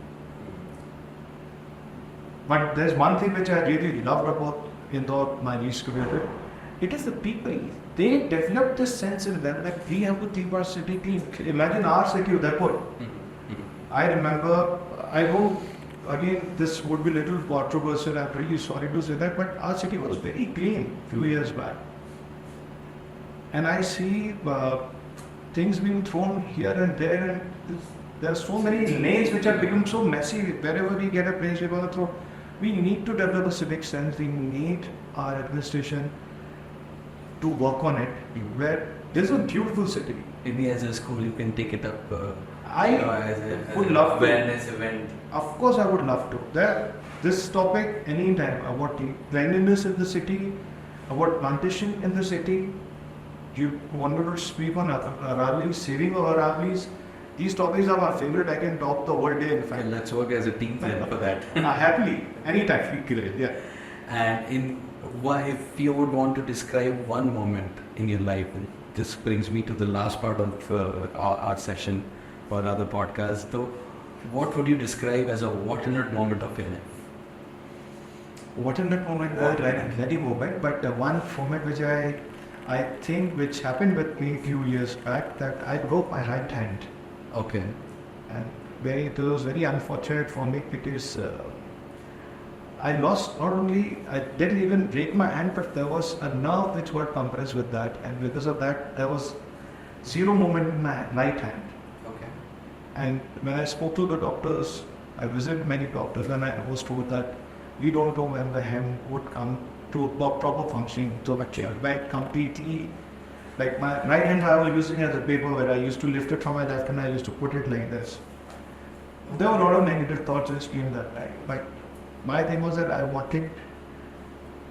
S2: But there's one thing which I really loved about Indore, my least community. It is the people. They developed this sense in them that we have to keep our city clean. Imagine our city, Udaipur. I remember, again, this would be a little controversial. I'm really sorry to say that, but our city was very clean a few years back. And I see things being thrown here and there, and there are so many lanes which have become so messy. Wherever we get a place, we want to throw. We need to develop a civic sense. We need our administration to work on it. Where there's a beautiful city.
S1: Maybe as a school, you can take it up.
S2: I would love to.
S1: Awareness event.
S2: Of course, I would love to. This topic, anytime about the cleanliness in the city, about plantation in the city. You wanted to speak on Aravallis, saving of Aravallis. These topics are my favorite. I can talk the whole day. In fact,
S1: Let's work as a team then for that.
S2: Happily, anytime. Yeah.
S1: And if you would want to describe one moment in your life, this brings me to the last part of our session for other podcasts. So, what would you describe as a watered moment of your life?
S2: Watered moment, very moment, but one moment which I think which happened with me a few years back, that I broke my right hand.
S1: Okay.
S2: And it was very unfortunate for me because I lost, not only, I didn't even break my hand, but there was a nerve which got compressed with that, and because of that there was zero movement in my right hand.
S1: Okay.
S2: And when I spoke to the doctors, I visited many doctors, and I was told that we don't know when the hand would come to proper functioning. So back completely, like my right hand I was using as a paper where I used to lift it from my left and I used to put it like this. There were a lot of negative thoughts which came that time. But my thing was that I wanted,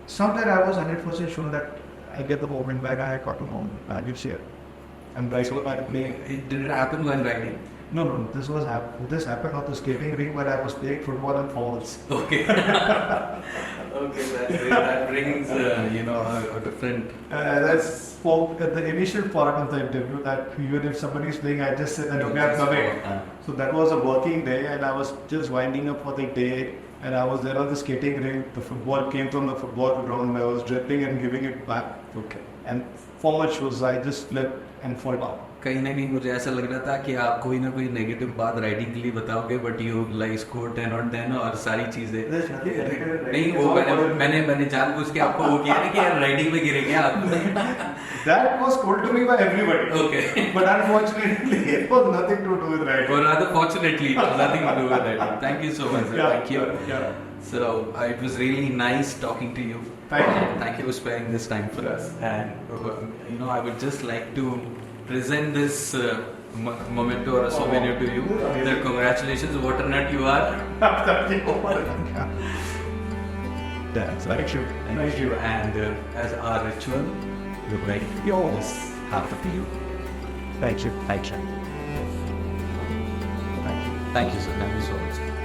S2: somewhere I was 100% sure that I get the moment back, I got to home, I did see it. And right, so
S1: Did it happen when riding?
S2: No, this happened on the skating rink when I was playing football and falls.
S1: Okay. Okay, that's great. That brings, a different...
S2: That's for the initial part of the interview, that even if somebody is playing, I just sit and look at coming. So that was a working day, and I was just winding up for the day, and I was there on the skating rink. The football came from the football ground, I was dribbling and giving it back.
S1: Okay.
S2: And for much was I just slipped and fall down.
S1: कहीं ना कहीं मुझे ऐसा लग रहा था कि आप कोई ना कोई नेगेटिव बात राइडिंग के लिए बताओगे, but you like score 10 on 10 और सारी चीजें नहीं, वो मैंने जानबूझ के आपको वो किया ना कि यार राइडिंग में गिरेंगे आप.
S2: That was told to me by everybody.
S1: Okay.
S2: But unfortunately, it was nothing to do with riding.
S1: Or rather, fortunately, it was nothing to do with riding. Thank you so much, sir. Thank you.
S2: Yeah.
S1: So it was really nice talking to you.
S2: Thank you.
S1: Thank you for sparing this time for us. And I would just like to present this memento or a souvenir to you. That congratulations, what a nut you are.
S2: Thank you. That's
S1: Thank you. Thank you. And as our ritual, we're going to yours half of you.
S2: Thank you.
S1: Thank you. Thank you, sir. Thank you so much.